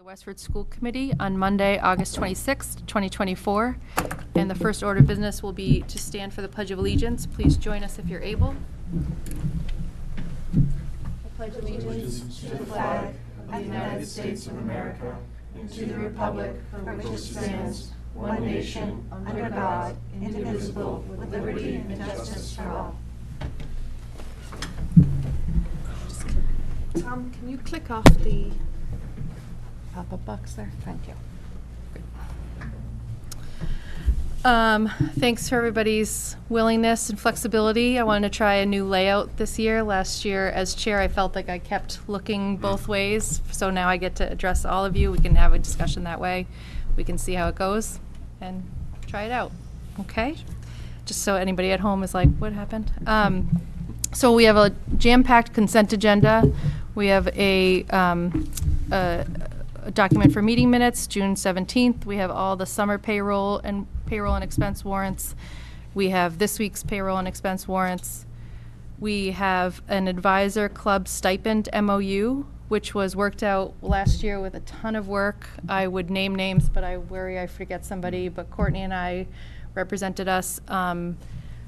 The Westford School Committee on Monday, August 26th, 2024. And the first order of business will be to stand for the Pledge of Allegiance. Please join us if you're able. I pledge allegiance to the flag of the United States of America and to the republic for which it stands, one nation, under God, indivisible, with liberty and justice for all. Tom, can you click off the pop-up box there? Thank you. Thanks for everybody's willingness and flexibility. I wanted to try a new layout this year. Last year, as chair, I felt like I kept looking both ways. So now I get to address all of you. We can have a discussion that way. We can see how it goes and try it out. Okay? Just so anybody at home is like, what happened? So we have a jam-packed consent agenda. We have a document for meeting minutes, June 17th. We have all the summer payroll and expense warrants. We have this week's payroll and expense warrants. We have an advisor club stipend MOU, which was worked out last year with a ton of work. I would name names, but I worry I forget somebody, but Courtney and I represented us.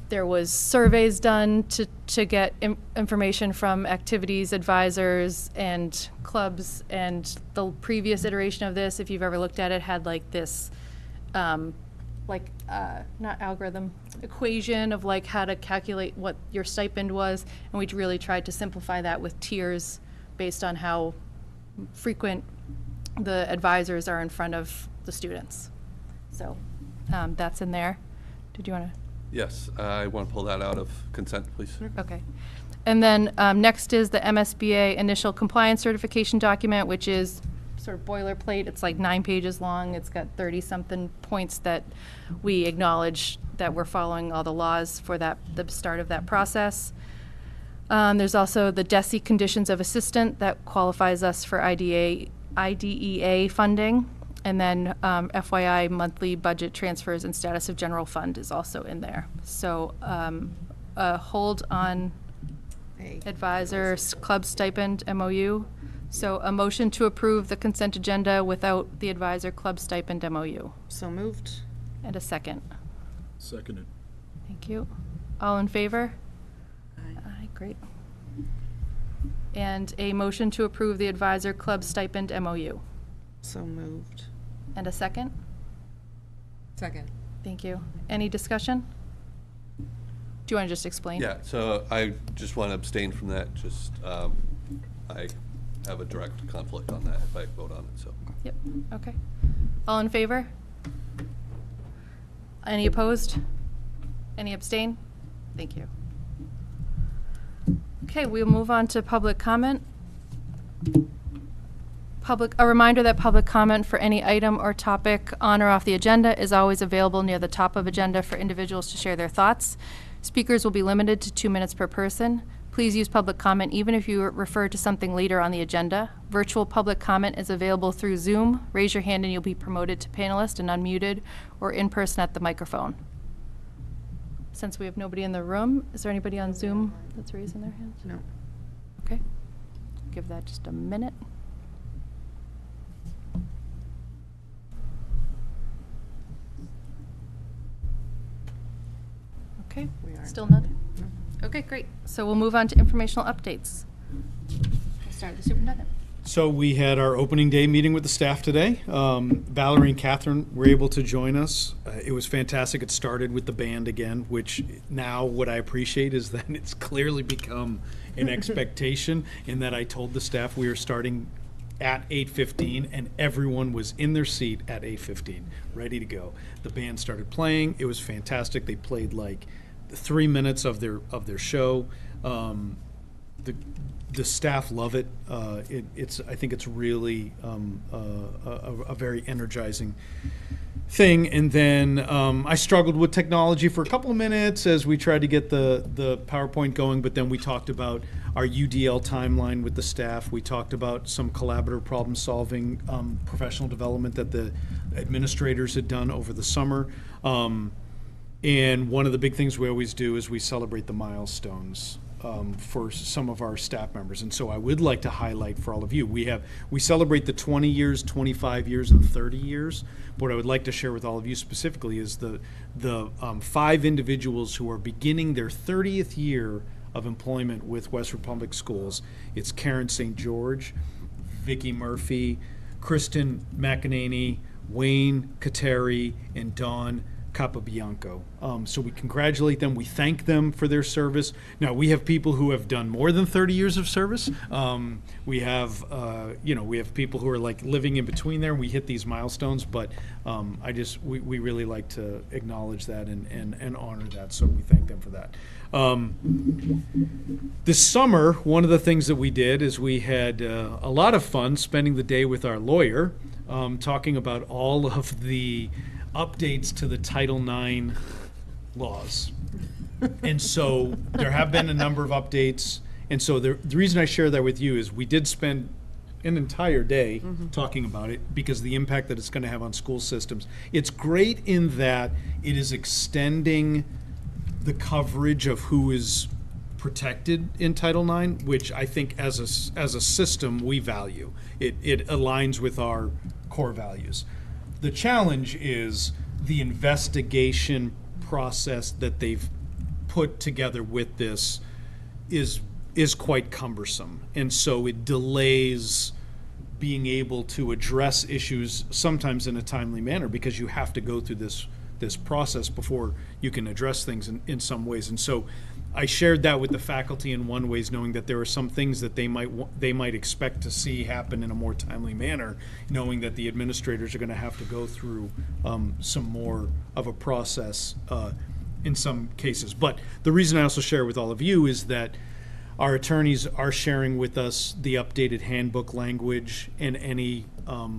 There was surveys done to get information from activities advisors and clubs, and the previous iteration of this, if you've ever looked at it, had like this, not algorithm, equation of like how to calculate what your stipend was, and we really tried to simplify that with tiers based on how frequent the advisors are in front of the students. So that's in there. Did you want to? Yes, I want to pull that out of consent, please. Okay. And then next is the MSBA initial compliance certification document, which is sort of boilerplate. It's like 9 pages long. It's got 30-something points that we acknowledge that we're following all the laws for that, the start of that process. There's also the DESE conditions of assistant that qualifies us for IDEA funding. And then FYI, monthly budget transfers and status of general fund is also in there. So a hold on advisor club stipend MOU. So a motion to approve the consent agenda without the advisor club stipend MOU. So moved. And a second. Seconded. Thank you. All in favor? Aye. Aye, great. And a motion to approve the advisor club stipend MOU. So moved. And a second? Second. Thank you. Any discussion? Do you want to just explain? Yeah, so I just want to abstain from that. Just, I have a direct conflict on that if I vote on it, so. Yep, okay. All in favor? Any opposed? Any abstain? Thank you. Okay, we'll move on to public comment. A reminder that public comment for any item or topic on or off the agenda is always available near the top of agenda for individuals to share their thoughts. Speakers will be limited to 2 minutes per person. Please use public comment even if you refer to something later on the agenda. Virtual public comment is available through Zoom. Raise your hand and you'll be promoted to panelist and unmuted, or in person at the microphone. Since we have nobody in the room, is there anybody on Zoom that's raising their hands? No. Okay. Give that just a minute. Okay, We are. still none? Okay, great. So we'll move on to informational updates. We'll start with the superintendent. So we had our opening day meeting with the staff today. Valerie and Catherine were able to join us. It was fantastic. It started with the band again, which now what I appreciate is that it's clearly become an expectation, in that I told the staff we were starting at 8:15 and everyone was in their seat at 8:15, ready to go. The band started playing. It was fantastic. They played like 3 minutes of their show. The staff love it. I think it's really a very energizing thing. And then I struggled with technology for a couple of minutes as we tried to get the PowerPoint going, but then we talked about our UDL timeline with the staff. We talked about some collaborative problem solving, professional development that the administrators had done over the summer. And one of the big things we always do is we celebrate the milestones for some of our staff members. And so I would like to highlight for all of you, we celebrate the 20 years, 25 years, and 30 years. But what I would like to share with all of you specifically is the 5 individuals who are beginning their 30th year of employment with Westford Public Schools. It's Karen St. George, Vicki Murphy, Kristen McEnany, Wayne Kateri, and Dawn Capabianco. So we congratulate them. We thank them for their service. Now, we have people who have done more than 30 years of service. We have people who are like living in between there. We hit these milestones, but we really like to acknowledge that and honor that. So we thank them for that. This summer, one of the things that we did is we had a lot of fun spending the day with our lawyer, talking about all of the updates to the Title IX laws. And so there have been a number of updates. And so the reason I share that with you is we did spend an entire day talking about it because of the impact that it's going to have on school systems. It's great in that it is extending the coverage of who is protected in Title IX, which I think as a system we value. It aligns with our core values. The challenge is the investigation process that they've put together with this is quite cumbersome. And so it delays being able to address issues sometimes in a timely manner because you have to go through this process before you can address things in some ways. And so I shared that with the faculty in one ways, knowing that there are some things that they might expect to see happen in a more timely manner, knowing that the administrators are going to have to go through some more of a process in some cases. But the reason I also share with all of you is that our attorneys are sharing with us the updated handbook language and any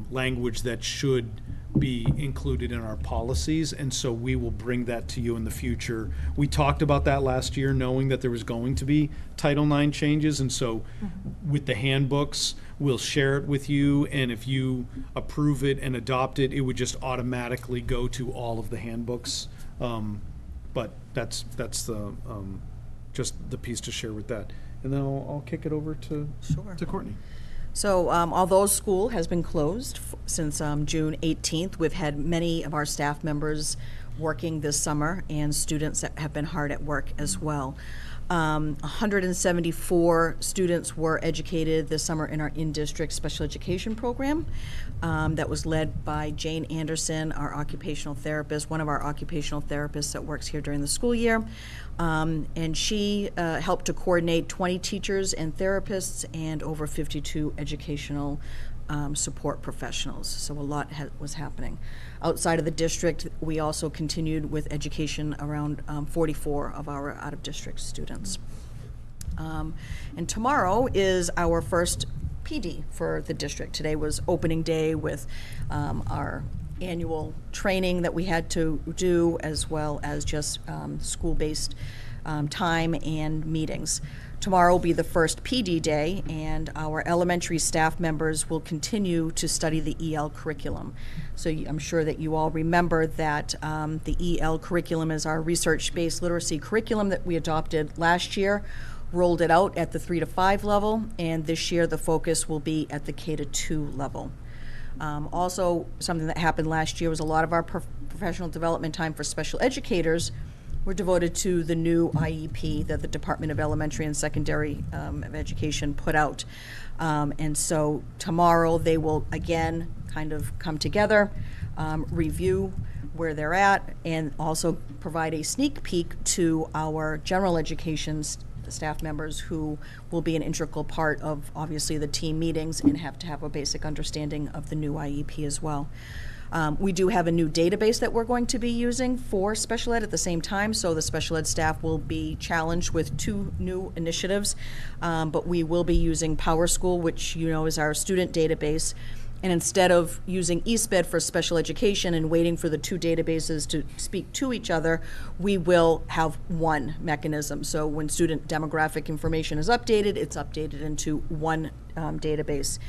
language that should be included in our policies, and so we will bring that to you in the future. We talked about that last year, knowing that there was going to be Title IX changes, and so with the handbooks, we'll share it with you, and if you approve it and adopt it, it would just automatically go to all of the handbooks. But that's the just the piece to share with that. And then I'll kick it over to Courtney. So although school has been closed since June 18th, we've had many of our staff members working this summer and students that have been hard at work as well. 174 students were educated this summer in our in-district special education program that was led by Jane Anderson, our occupational therapist, one of our occupational therapists that works here during the school year. And she helped to coordinate 20 teachers and therapists and over 52 educational support professionals. So a lot was happening. Outside of the district, we also continued with education around 44 of our out-of-district students. And tomorrow is our first PD for the district. Today was opening day with our annual training that we had to do, as well as just school-based time and meetings. Tomorrow will be the first PD day, and our elementary staff members will continue to study the EL curriculum. So I'm sure that you all remember that the EL curriculum is our research-based literacy curriculum that we adopted last year, rolled it out at the 3 to 5 level, and this year the focus will be at the K to 2 level. Also, something that happened last year was a lot of our professional development time for special educators were devoted to the new IEP that the Department of Elementary and Secondary Education put out. And so tomorrow they will again kind of come together, review where they're at, and also provide a sneak peek to our general education staff members who will be an integral part of obviously the team meetings and have to have a basic understanding of the new IEP as well. We do have a new database that we're going to be using for special ed at the same time, so the special ed staff will be challenged with 2 new initiatives, but we will be using PowerSchool, which you know is our student database, And instead of using eSped for special education and waiting for the two databases to speak to each other, we will have one mechanism. So when student demographic information is updated, it's updated into one database.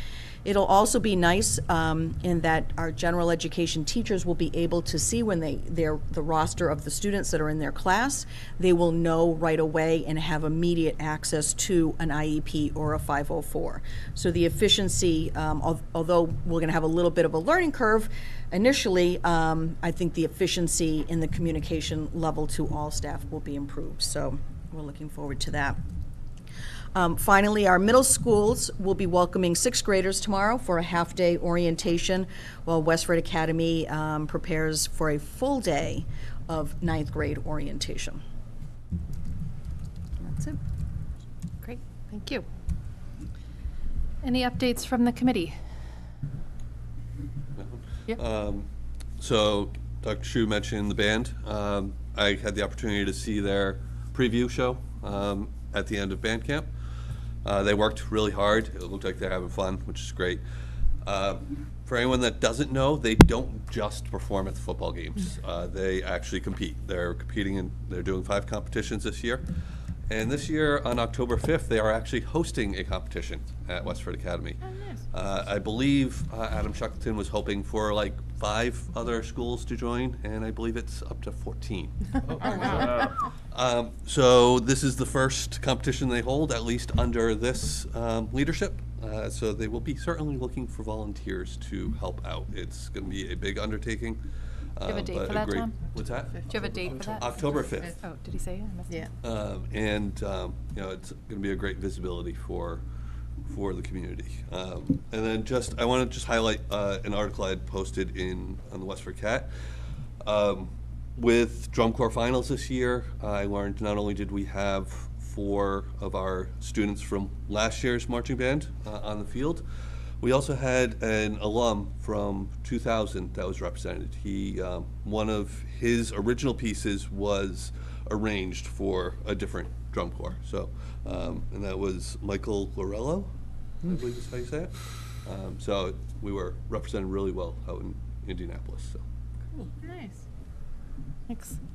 It'll also be nice in that our general education teachers will be able to see when the roster of the students that are in their class. They will know right away and have immediate access to an IEP or a 504. So the efficiency, although we're going to have a little bit of a learning curve initially, I think the efficiency in the communication level to all staff will be improved. So we're looking forward to that. Finally, our middle schools will be welcoming sixth graders tomorrow for a half-day orientation, while Westford Academy prepares for a full day of ninth grade orientation. That's it. Great, thank you. Any updates from the committee? Yep. So Dr. Shu mentioned the band. I had the opportunity to see their preview show at the end of band camp. They worked really hard. It looked like they're having fun, which is great. For anyone that doesn't know, they don't just perform at the football games. They actually compete. They're competing they're doing 5 competitions this year. And this year, on October 5th, they are actually hosting a competition at Westford Academy. Oh, nice. I believe Adam Shackleton was hoping for like 5 other schools to join, and I believe it's up to 14. So this is the first competition they hold, at least under this leadership. So they will be certainly looking for volunteers to help out. It's going to be a big undertaking. Do you have a date but for that, Tom? What's that? Do you have a date for that? October 5th. Oh, did he say it? I missed it. Yeah. You know, it's going to be a great visibility for the community. And then I want to just highlight an article I had posted on the Westford Cat. With Drum Corps finals this year, I learned not only did we have 4 of our students from last year's marching band on the field, we also had an alum from 2000 that was represented. One of his original pieces was arranged for a different drum corps. So, and that was Michael Lorello, I believe is how you say it. So we were represented really well out in Indianapolis. So. Nice.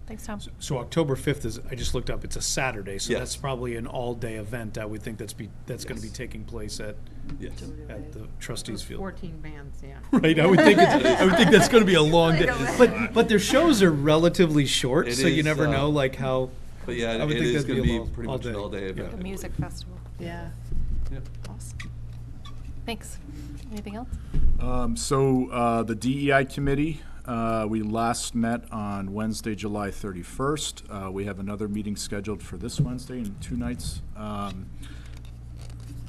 Thanks, Tom. So October 5th is, I just looked up, it's a Saturday, so Yes. that's probably an all-day event. I would think that's going to be Yes. taking place at Yes. the trustees field. 14 bands, yeah. Right, I would think that's going to be a long day. But their shows are relatively short, It so you is, never know like how. But yeah, I would it think is that'd going to be be a pretty all much an day. all-day Yeah. event. The I music believe. festival. Yeah. Yeah. Awesome. Thanks. Anything else? So the DEI committee, we last met on Wednesday, July 31st. We have another meeting scheduled for this Wednesday in 2 nights.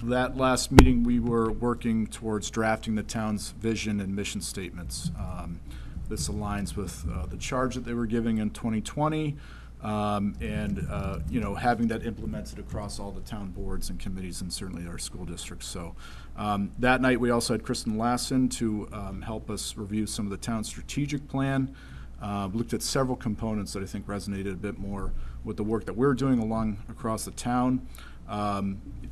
That last meeting, we were working towards drafting the town's vision and mission statements. This aligns with the charge that they were giving in 2020, and having that implemented across all the town boards and committees and certainly our school districts. So that night, we also had Kristen Lassen to help us review some of the town's strategic plan. Looked at several components that I think resonated a bit more with the work that we're doing across the town.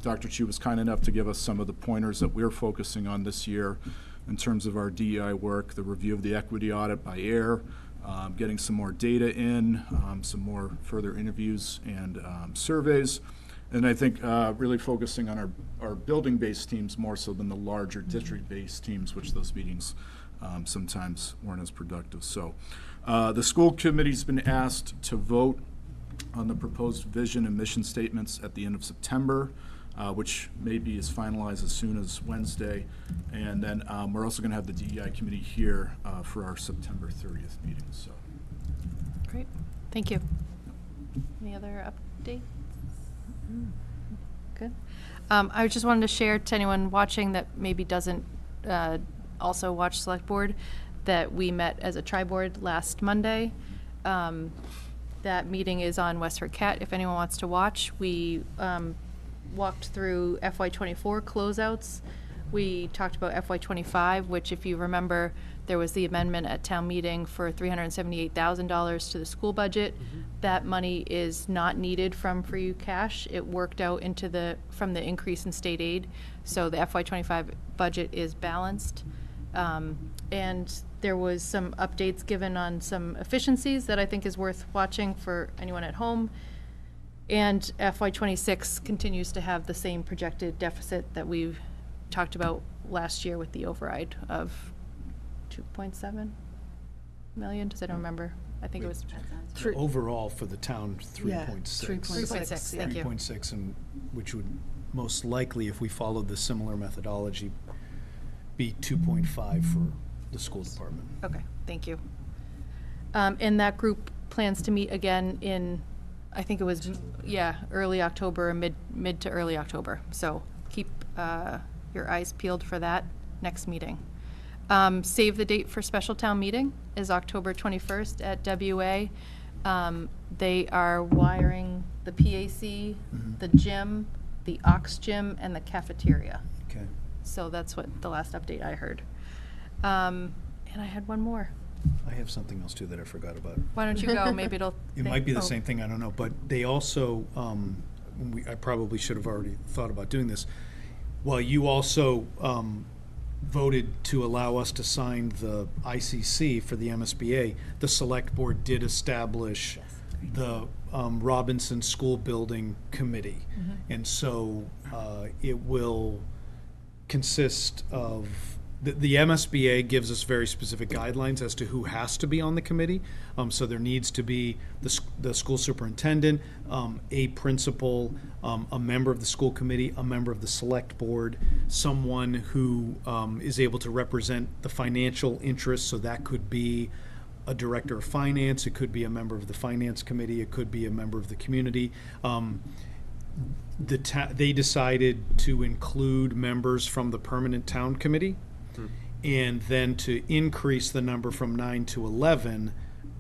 Dr. Chu was kind enough to give us some of the pointers that we're focusing on this year in terms of our DEI work, the review of the equity audit by AIR, getting some more data in, some more further interviews and surveys, and I think really focusing on our building-based teams more so than the larger district-based teams, which those meetings sometimes weren't as productive. So the school committee's been asked to vote on the proposed vision and mission statements at the end of September, which may be as finalized as soon as Wednesday. And then we're also going to have the DEI committee here for our September 30th meeting. So, Great. Thank you. Any other updates? Good. I just wanted to share to anyone watching that maybe doesn't also watch Select Board that we met as a tri-board last Monday. That meeting is on Westford Cat if anyone wants to watch. We walked through FY24 closeouts. We talked about FY25, which if you remember, there was the amendment at town meeting for $378,000 to the school budget. That money is not needed from free cash. It worked out from the increase in state aid. So the FY25 budget is balanced. And there was some updates given on some efficiencies that I think is worth watching for anyone at home. And FY '26 continues to have the same projected deficit that we talked about last year with the override of 2.7 million. Does anyone remember? I think it was Overall for the town, 3.6. 3.6. Thank you. 3.6, and which would most likely, if we followed the similar methodology, be 2.5 for the school department. Okay, thank you. And that group plans to meet again in, I think it was, early October, mid to early October. So keep your eyes peeled for that next meeting. Save the date for special town meeting is October 21st at WA. They are wiring the PAC, the gym, the Ox Gym, and the cafeteria. Okay. So that's what the last update I heard. And I had one more. I have something else too that I forgot about. Why don't you go? Maybe it'll. It might be the oh. same thing, I don't know, but they also, I probably should have already thought about doing this. Well, you also voted to allow us to sign the ICC for the MSBA. The select board did establish the Robinson School Building Committee. And so it will consist of, the MSBA gives us very specific guidelines as to who has to be on the committee. So there needs to be the school superintendent, a principal, a member of the school committee, a member of the select board, someone who is able to represent the financial interests. So that could be a director of finance, it could be a member of the finance committee, it could be a member of the community. They decided to include members from the permanent town committee, and then to increase the number from 9 to 11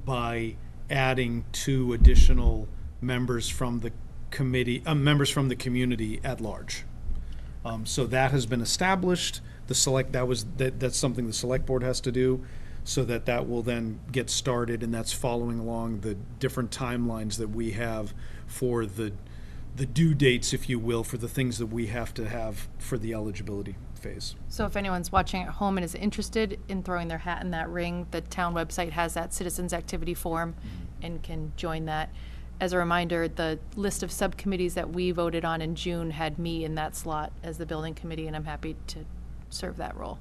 by adding 2 additional members from the committee, members from the community at large. So that has been established. That's something the select board has to do, so that will then get started, and that's following along the different timelines that we have for the due dates, if you will, for the things that we have to have for the eligibility phase. So if anyone's watching at home and is interested in throwing their hat in that ring, the town website has that citizens activity form and can join that. As a reminder, the list of subcommittees that we voted on in June had me in that slot as the building committee, and I'm happy to serve that role.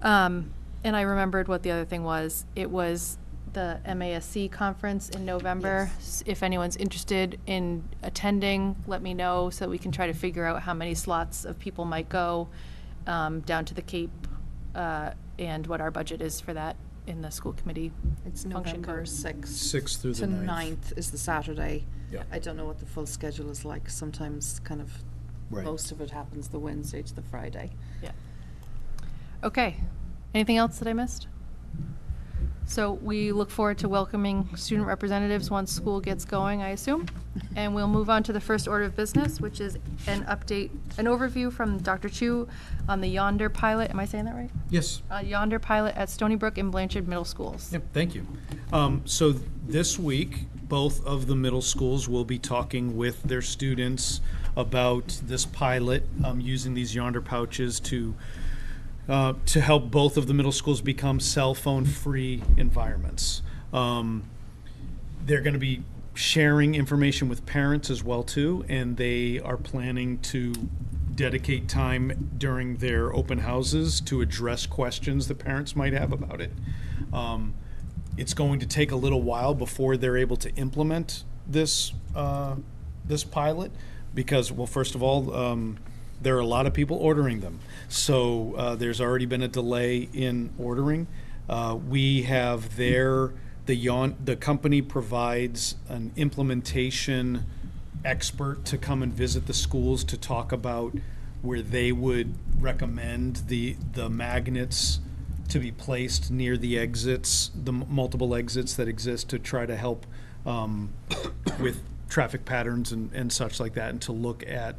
And I remembered what the other thing was. It was the MASC conference in November. If anyone's interested in attending, let me know so that we can try to figure out how many slots of people might go down to the Cape, and what our budget is for that in the school committee. It's function November code. 6th through the to 9th. 9th is the Saturday. Yeah. I don't know what the full schedule is like. Sometimes kind of, Right. most of it happens the Wednesday to the Friday. Yeah. Okay. Anything else that I missed? So we look forward to welcoming student representatives once school gets going, I assume. And we'll move on to the first order of business, which is an overview from Dr. Chu on the Yonder pilot. Am I saying that right? Yes. Yonder pilot at Stony Brook and Blanchard Middle Schools. Yep, thank you. So this week, both of the middle schools will be talking with their students about this pilot, using these Yonder pouches to help both of the middle schools become cell phone-free environments. They're going to be sharing information with parents as well too, and they are planning to dedicate time during their open houses to address questions that parents might have about it. It's going to take a little while before they're able to implement this pilot, because, well, first of all, there are a lot of people ordering them. So there's already been a delay in ordering. We have the company provides an implementation expert to come and visit the schools to talk about where they would recommend the magnets to be placed near the exits, the multiple exits that exist, to try to help with traffic patterns and such like that, and to look at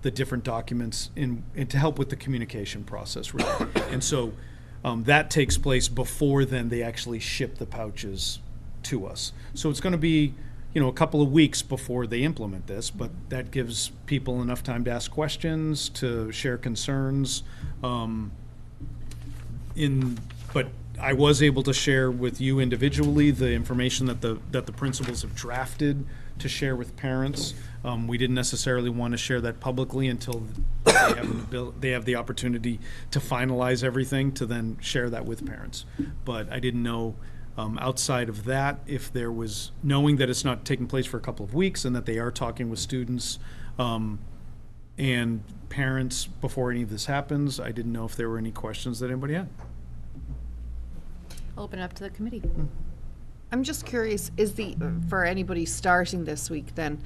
the different documents and to help with the communication process, really. And so that takes place before then they actually ship the pouches to us. So it's going to be, a couple of weeks before they implement this, but that gives people enough time to ask questions, to share concerns, but I was able to share with you individually the information that the principals have drafted to share with parents. We didn't necessarily want to share that publicly until they have the opportunity to finalize everything, to then share that with parents. But I didn't know, outside of that, if there was, knowing that it's not taking place for a couple of weeks and that they are talking with students and parents before any of this happens, I didn't know if there were any questions that anybody had. I'll open it up to the committee. I'm just curious, for anybody starting this week then,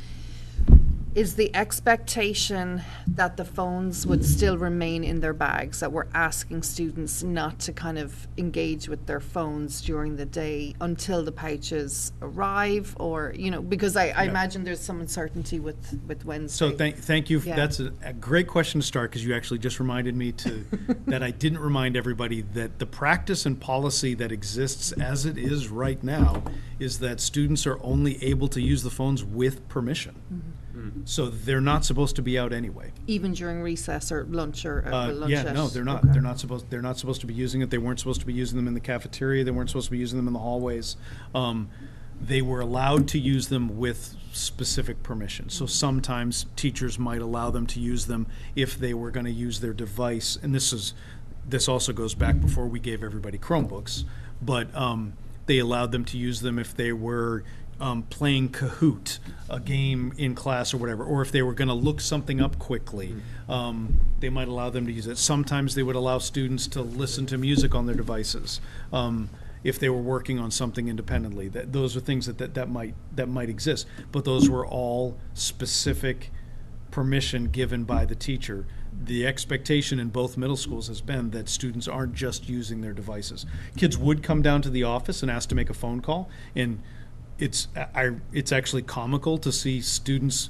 is the expectation that the phones would still remain in their bags, that we're asking students not to kind of engage with their phones during the day until the pouches arrive, or, because I imagine there's some uncertainty with Wednesday. So thank you. Yeah. That's a great question to start, because you actually just reminded me that I didn't remind everybody that the practice and policy that exists as it is right now is that students are only able to use the phones with permission. So they're not supposed to be out anyway. Even during recess or lunch or lunch? Yeah, no, they're not. Okay. They're not supposed to be using it. They weren't supposed to be using them in the cafeteria. They weren't supposed to be using them in the hallways. They were allowed to use them with specific permission. So sometimes teachers might allow them to use them if they were going to use their device. And this also goes back before we gave everybody Chromebooks, but they allowed them to use them if they were playing Kahoot, a game in class or whatever, or if they were going to look something up quickly, they might allow them to use it. Sometimes they would allow students to listen to music on their devices if they were working on something independently. Those are things that might exist, but those were all specific permission given by the teacher. The expectation in both middle schools has been that students aren't just using their devices. Kids would come down to the office and ask to make a phone call, and it's actually comical to see students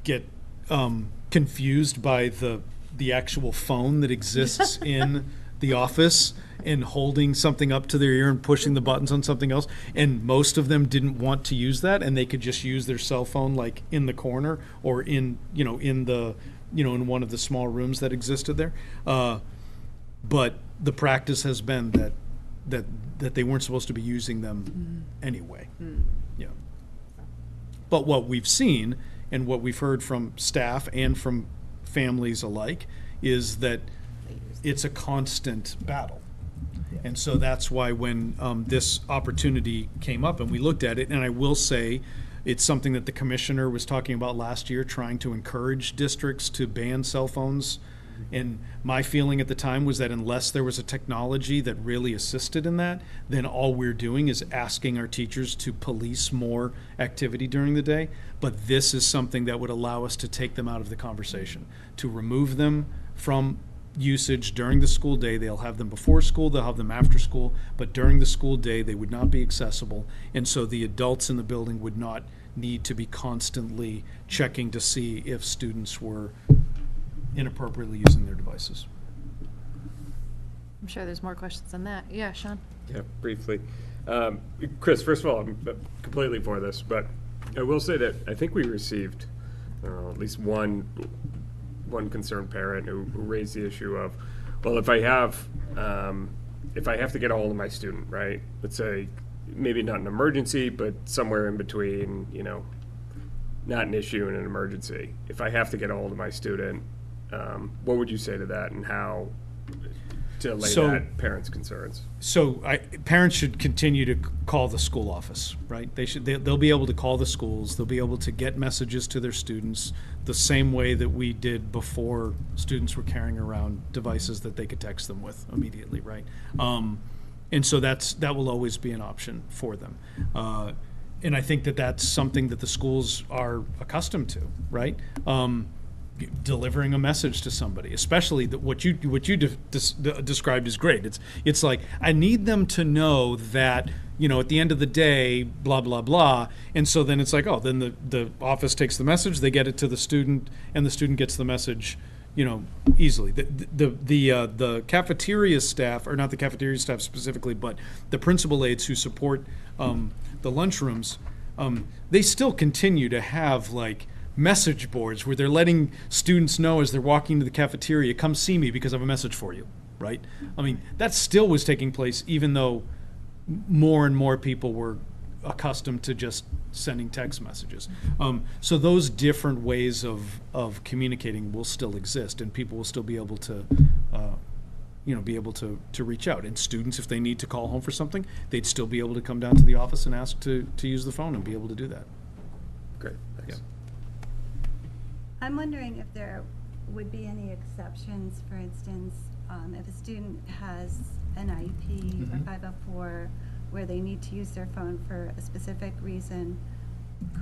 get confused by the actual phone that exists in the office and holding something up to their ear and pushing the buttons on something else. And most of them didn't want to use that, and they could just use their cell phone like in the corner or in one of the small rooms that existed there. But the practice has been that they weren't supposed to be using them anyway. Yeah. But what we've seen and what we've heard from staff and from families alike is that it's a constant battle. And so that's why when this opportunity came up and we looked at it, and I will say it's something that the commissioner was talking about last year, trying to encourage districts to ban cell phones. And my feeling at the time was that unless there was a technology that really assisted in that, then all we're doing is asking our teachers to police more activity during the day. But this is something that would allow us to take them out of the conversation, to remove them from usage during the school day. They'll have them before school, they'll have them after school, but during the school day, they would not be accessible. And so the adults in the building would not need to be constantly checking to see if students were inappropriately using their devices. I'm sure there's more questions on that. Yeah, Sean? Yeah, briefly. Chris, first of all, I'm completely for this, but I will say that I think we received at least one concerned parent who raised the issue of, well, if I have to get a hold of my student, right? Let's say maybe not an emergency, but somewhere in between, not an issue and an emergency. If I have to get a hold of my student, what would you say to that, and how to allay that parents' concerns? So parents should continue to call the school office, right? They'll be able to call the schools. They'll be able to get messages to their students the same way that we did before students were carrying around devices that they could text them with immediately, right? And so that will always be an option for them. And I think that that's something that the schools are accustomed to, right? Delivering a message to somebody, especially what you described is great. It's like, I need them to know that, at the end of the day, blah, blah, blah. And so then it's like, oh, then the office takes the message, they get it to the student, and the student gets the message, easily. The cafeteria staff, or not the cafeteria staff specifically, but the principal aides who support the lunchrooms, they still continue to have message boards where they're letting students know as they're walking to the cafeteria, come see me because I have a message for you, right? I mean, that still was taking place even though more and more people were accustomed to just sending text messages. So those different ways of communicating will still exist, and people will still be able to, be able to reach out. And students, if they need to call home for something, they'd still be able to come down to the office and ask to use the phone and be able to do that. Great, thanks. I'm wondering if there would be any exceptions, for instance, if a student has an IEP or 504 where they need to use their phone for a specific reason,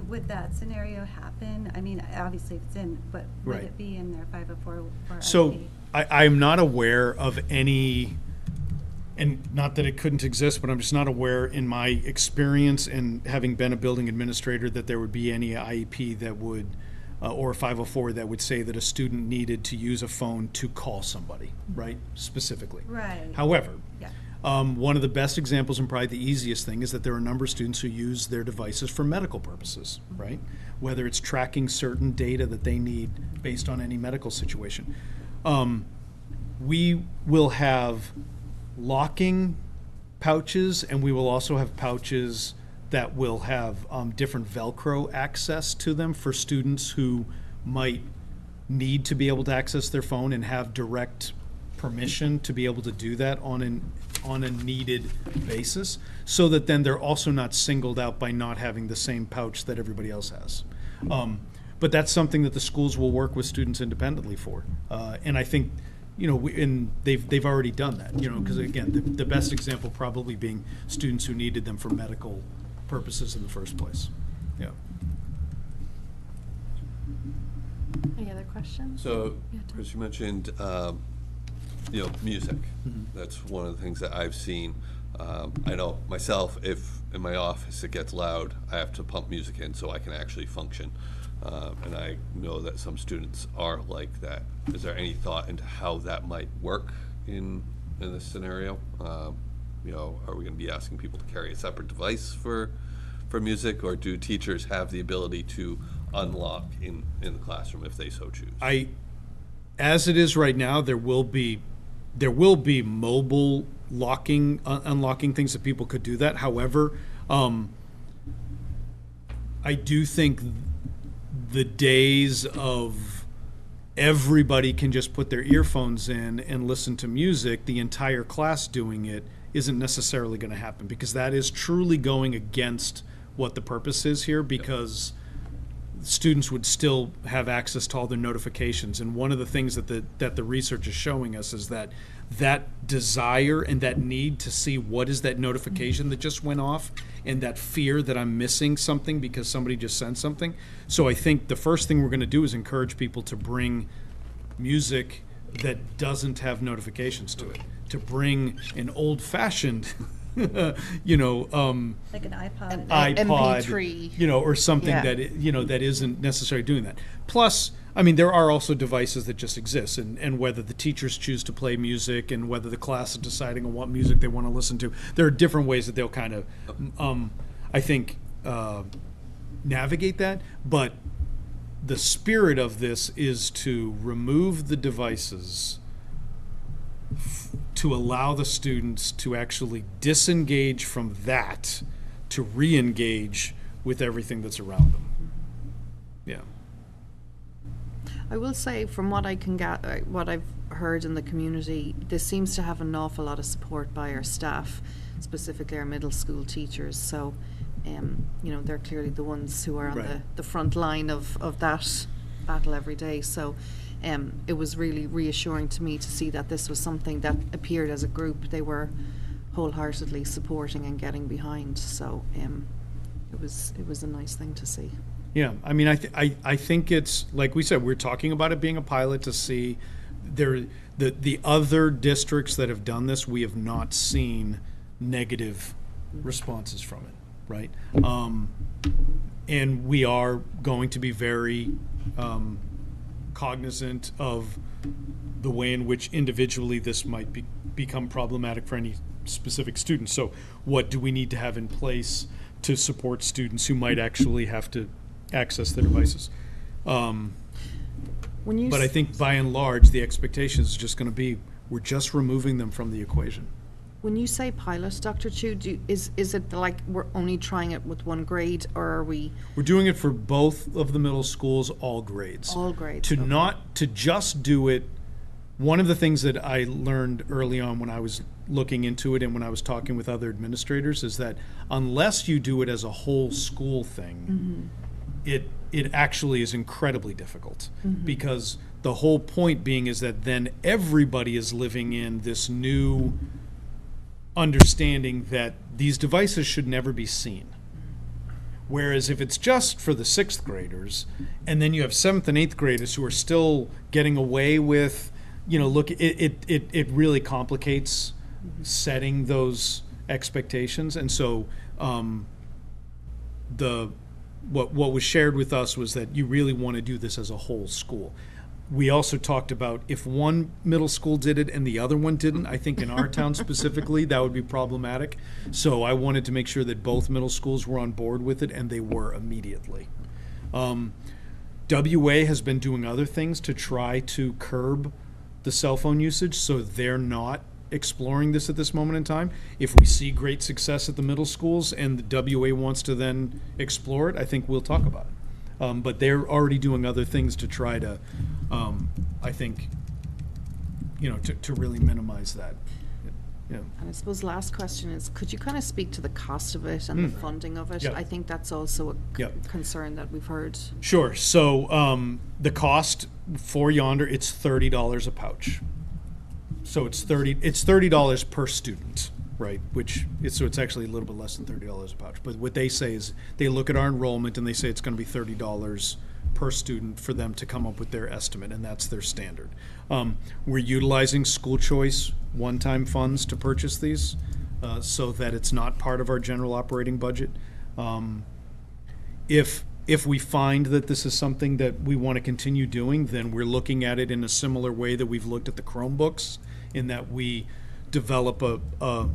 would that scenario happen? I mean, obviously it's in, but would Right. it be in their 504 or So IEP? I'm not aware of any, and not that it couldn't exist, but I'm just not aware in my experience and having been a building administrator that there would be any IEP that would, or 504 that would say that a student needed to use a phone to call somebody, right, specifically. Right. However, Yeah. one of the best examples and probably the easiest thing is that there are a number of students who use their devices for medical purposes, right? Whether it's tracking certain data that they need based on any medical situation. We will have locking pouches, and we will also have pouches that will have different Velcro access to them for students who might need to be able to access their phone and have direct permission to be able to do that on a needed basis, so that then they're also not singled out by not having the same pouch that everybody else has. But that's something that the schools will work with students independently for. And I think, and they've already done that, because again, the best example probably being students who needed them for medical purposes in the first place. Yeah. Any other questions? So, Yeah, Tom. Chris, you mentioned, music. That's one of the things that I've seen. I know myself, if in my office it gets loud, I have to pump music in so I can actually function. And I know that some students are like that. Is there any thought into how that might work in this scenario? Are we going to be asking people to carry a separate device for music, or do teachers have the ability to unlock in the classroom if they so choose? As it is right now, there will be mobile locking, unlocking things that people could do that. However, I do think the days of everybody can just put their earphones in and listen to music, the entire class doing it, isn't necessarily going to happen, because that is truly going against what the purpose is here, because students would still have access to all their notifications. And one of the things that the research is showing us is that desire and that need to see what is that notification that just went off, and that fear that I'm missing something because somebody just sent something. So I think the first thing we're going to do is encourage people to bring music that doesn't have notifications to it, to bring an old-fashioned Like an iPod. iPod, MP3. or something Yeah. that isn't necessarily doing that. Plus, I mean, there are also devices that just exist, and whether the teachers choose to play music and whether the class is deciding on what music they want to listen to, there are different ways that they'll kind of, I think, navigate that. But the spirit of this is to remove the devices to allow the students to actually disengage from that, to re-engage with everything that's around them. Yeah. I will say, from what I can get, what I've heard in the community, this seems to have an awful lot of support by our staff, specifically our middle school teachers. So, they're clearly the ones who are on Right. the front line of that battle every day. So, it was really reassuring to me to see that this was something that appeared as a group they were wholeheartedly supporting and getting behind. So, it was a nice thing to see. Yeah, I mean, I think it's, like we said, we're talking about it being a pilot to see the other districts that have done this, we have not seen negative responses from it, right? And we are going to be very cognizant of the way in which individually this might become problematic for any specific student. So what do we need to have in place to support students who might actually have to access their devices? When you But I think by and large, the expectation is just going to be, We're just removing them from the equation. When you say pilot, Dr. Chu, is it like we're only trying it with one grade, or are we We're doing it for both of the middle schools, all grades. all grades? To Okay. not, to just do it, one of the things that I learned early on when I was looking into it and when I was talking with other administrators is that unless you do it as a whole school thing, it actually is incredibly difficult. Because the whole point being is that then everybody is living in this new understanding that these devices should never be seen. Whereas if it's just for the 6th graders, and then you have 7th and 8th graders who are still getting away with, look, it really complicates setting those expectations. And so what was shared with us was that you really want to do this as a whole school. We also talked about if one middle school did it and the other one didn't, I think in our town specifically, that would be problematic. So I wanted to make sure that both middle schools were on board with it, and they were immediately. WA has been doing other things to try to curb the cell phone usage, so they're not exploring this at this moment in time. If we see great success at the middle schools and the WA wants to then explore it, I think we'll talk about it. But they're already doing other things to try to, I think, to really minimize that. Yeah. And I suppose last question is, could you kind of speak to the cost of it and the funding of it? Yeah. I think that's also a Yep. concern that we've heard. Sure. So the cost for Yonder, it's $30 a pouch. So it's $30 per student, right? So it's actually a little bit less than $30 a pouch. But what they say is they look at our enrollment and they say it's going to be $30 per student for them to come up with their estimate, and that's their standard. We're utilizing school choice one-time funds to purchase these, so that it's not part of our general operating budget. If we find that this is something that we want to continue doing, then we're looking at it in a similar way that we've looked at the Chromebooks, in that we develop a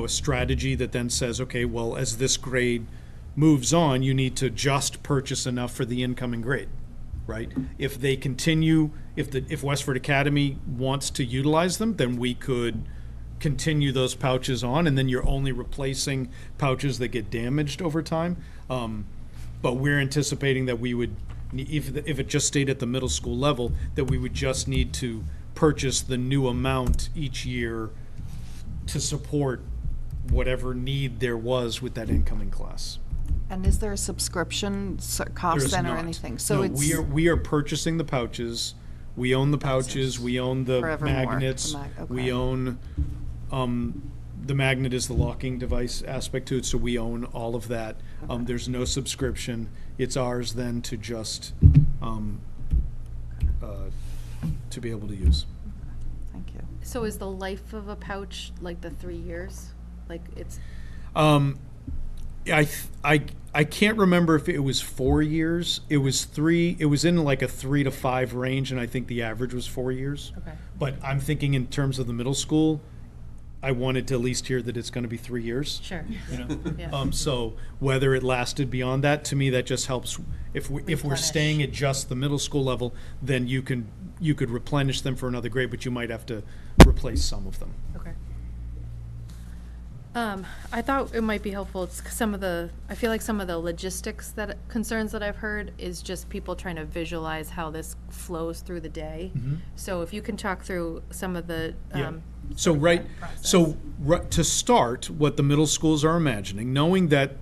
strategy that then says, okay, well, as this grade moves on, you need to just purchase enough for the incoming grade, right? If they continue, if Westford Academy wants to utilize them, then we could continue those pouches on, and then you're only replacing pouches that get damaged over time. But we're anticipating that we would, if it just stayed at the middle school level, that we would just need to purchase the new amount each year to support whatever need there was with that incoming class. And is there a subscription cost There's then or not. anything? So No, it's we are purchasing the pouches. We own the pouches. We own the Forevermore, magnets. the okay. We own the magnet is the locking device aspect to it, so we own all of that. There's no subscription. It's ours then to just to be able to use. Thank you. So is the life of a pouch like the 3 years? Like it's, I can't remember if it was 4 years. It was 3. It was in like a 3 to 5 range, and I think the average was 4 years. okay. But I'm thinking in terms of the middle school, I wanted to at least hear that it's going to be 3 years. Sure. You know? Yeah. So whether it lasted beyond that, to me, that just helps. If we're Replenish. staying at just the middle school level, then you could replenish them for another grade, but you might have to replace some of them. Okay. I thought it might be helpful, it's I feel like some of the logistics concerns that I've heard is just people trying to visualize how this flows through the day. So if you can talk through some of the, Yeah. To start, what the middle schools are imagining, knowing that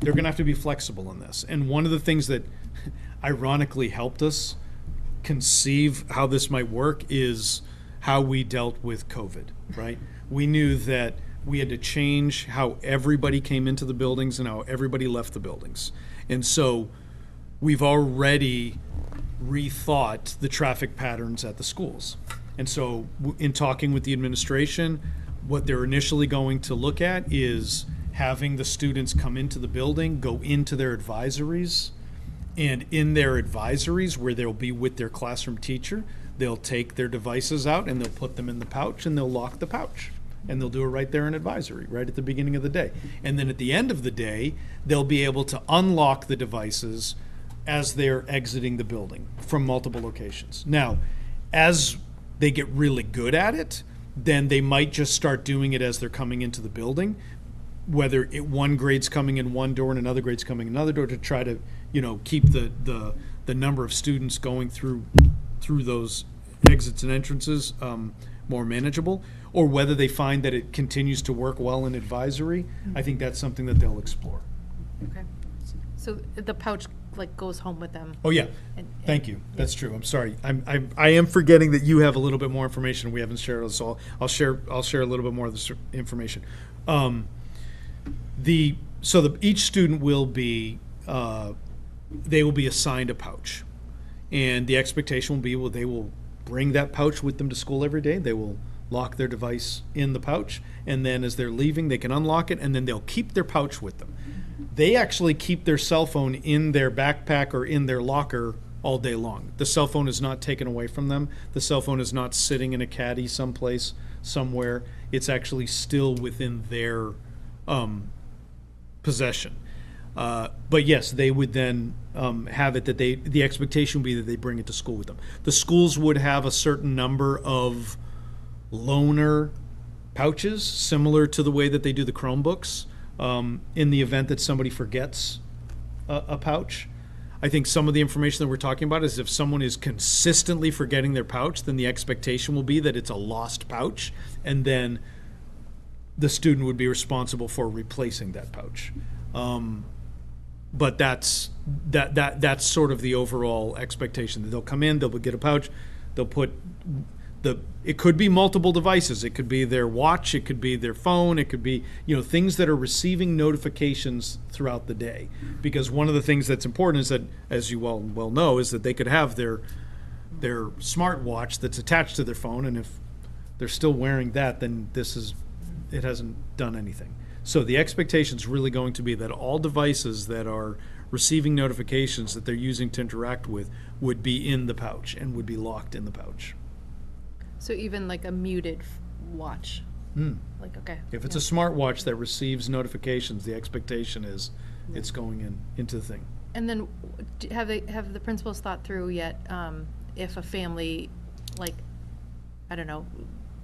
they're going to have to be flexible in this. And one of the things that ironically helped us conceive how this might work is how we dealt with COVID, right? We knew that we had to change how everybody came into the buildings and how everybody left the buildings. And so we've already rethought the traffic patterns at the schools. And so in talking with the administration, what they're initially going to look at is having the students come into the building, go into their advisories, and in their advisories where they'll be with their classroom teacher, they'll take their devices out and they'll put them in the pouch and they'll lock the pouch. And they'll do it right there in advisory, right at the beginning of the day. And then at the end of the day, they'll be able to unlock the devices as they're exiting the building from multiple locations. Now, as they get really good at it, then they might just start doing it as they're coming into the building, whether one grade's coming in one door and another grade's coming in another door, to try to, keep the number of students going through those exits and entrances more manageable, or whether they find that it continues to work well in advisory. I think that's something that they'll explore. Okay. So the pouch like goes home with them? Oh, yeah. Thank you. That's true. I'm sorry. I am forgetting that you have a little bit more information we haven't shared, so I'll share a little bit more of this information. Each student will be, they will be assigned a pouch. And the expectation will be, they will bring that pouch with them to school every day. They will lock their device in the pouch, and then as they're leaving, they can unlock it, and then they'll keep their pouch with them. They actually keep their cell phone in their backpack or in their locker all day long. The cell phone is not taken away from them. The cell phone is not sitting in a caddy someplace, somewhere. It's actually still within their possession. But yes, they would then have it that the expectation would be that they bring it to school with them. The schools would have a certain number of loaner pouches, similar to the way that they do the Chromebooks, in the event that somebody forgets a pouch. I think some of the information that we're talking about is if someone is consistently forgetting their pouch, then the expectation will be that it's a lost pouch, and then the student would be responsible for replacing that pouch. But that's sort of the overall expectation. They'll come in, they'll get a pouch, they'll put it could be multiple devices. It could be their watch, it could be their phone, it could be, things that are receiving notifications throughout the day. Because one of the things that's important is that, as you well know, is that they could have their smartwatch that's attached to their phone, and if they're still wearing that, then it hasn't done anything. So the expectation is really going to be that all devices that are receiving notifications that they're using to interact with would be in the pouch and would be locked in the pouch. So even like a muted watch? Like, okay. If it's a smartwatch that receives notifications, the expectation is it's going into the thing. And then have the principals thought through yet if a family, like, I don't know,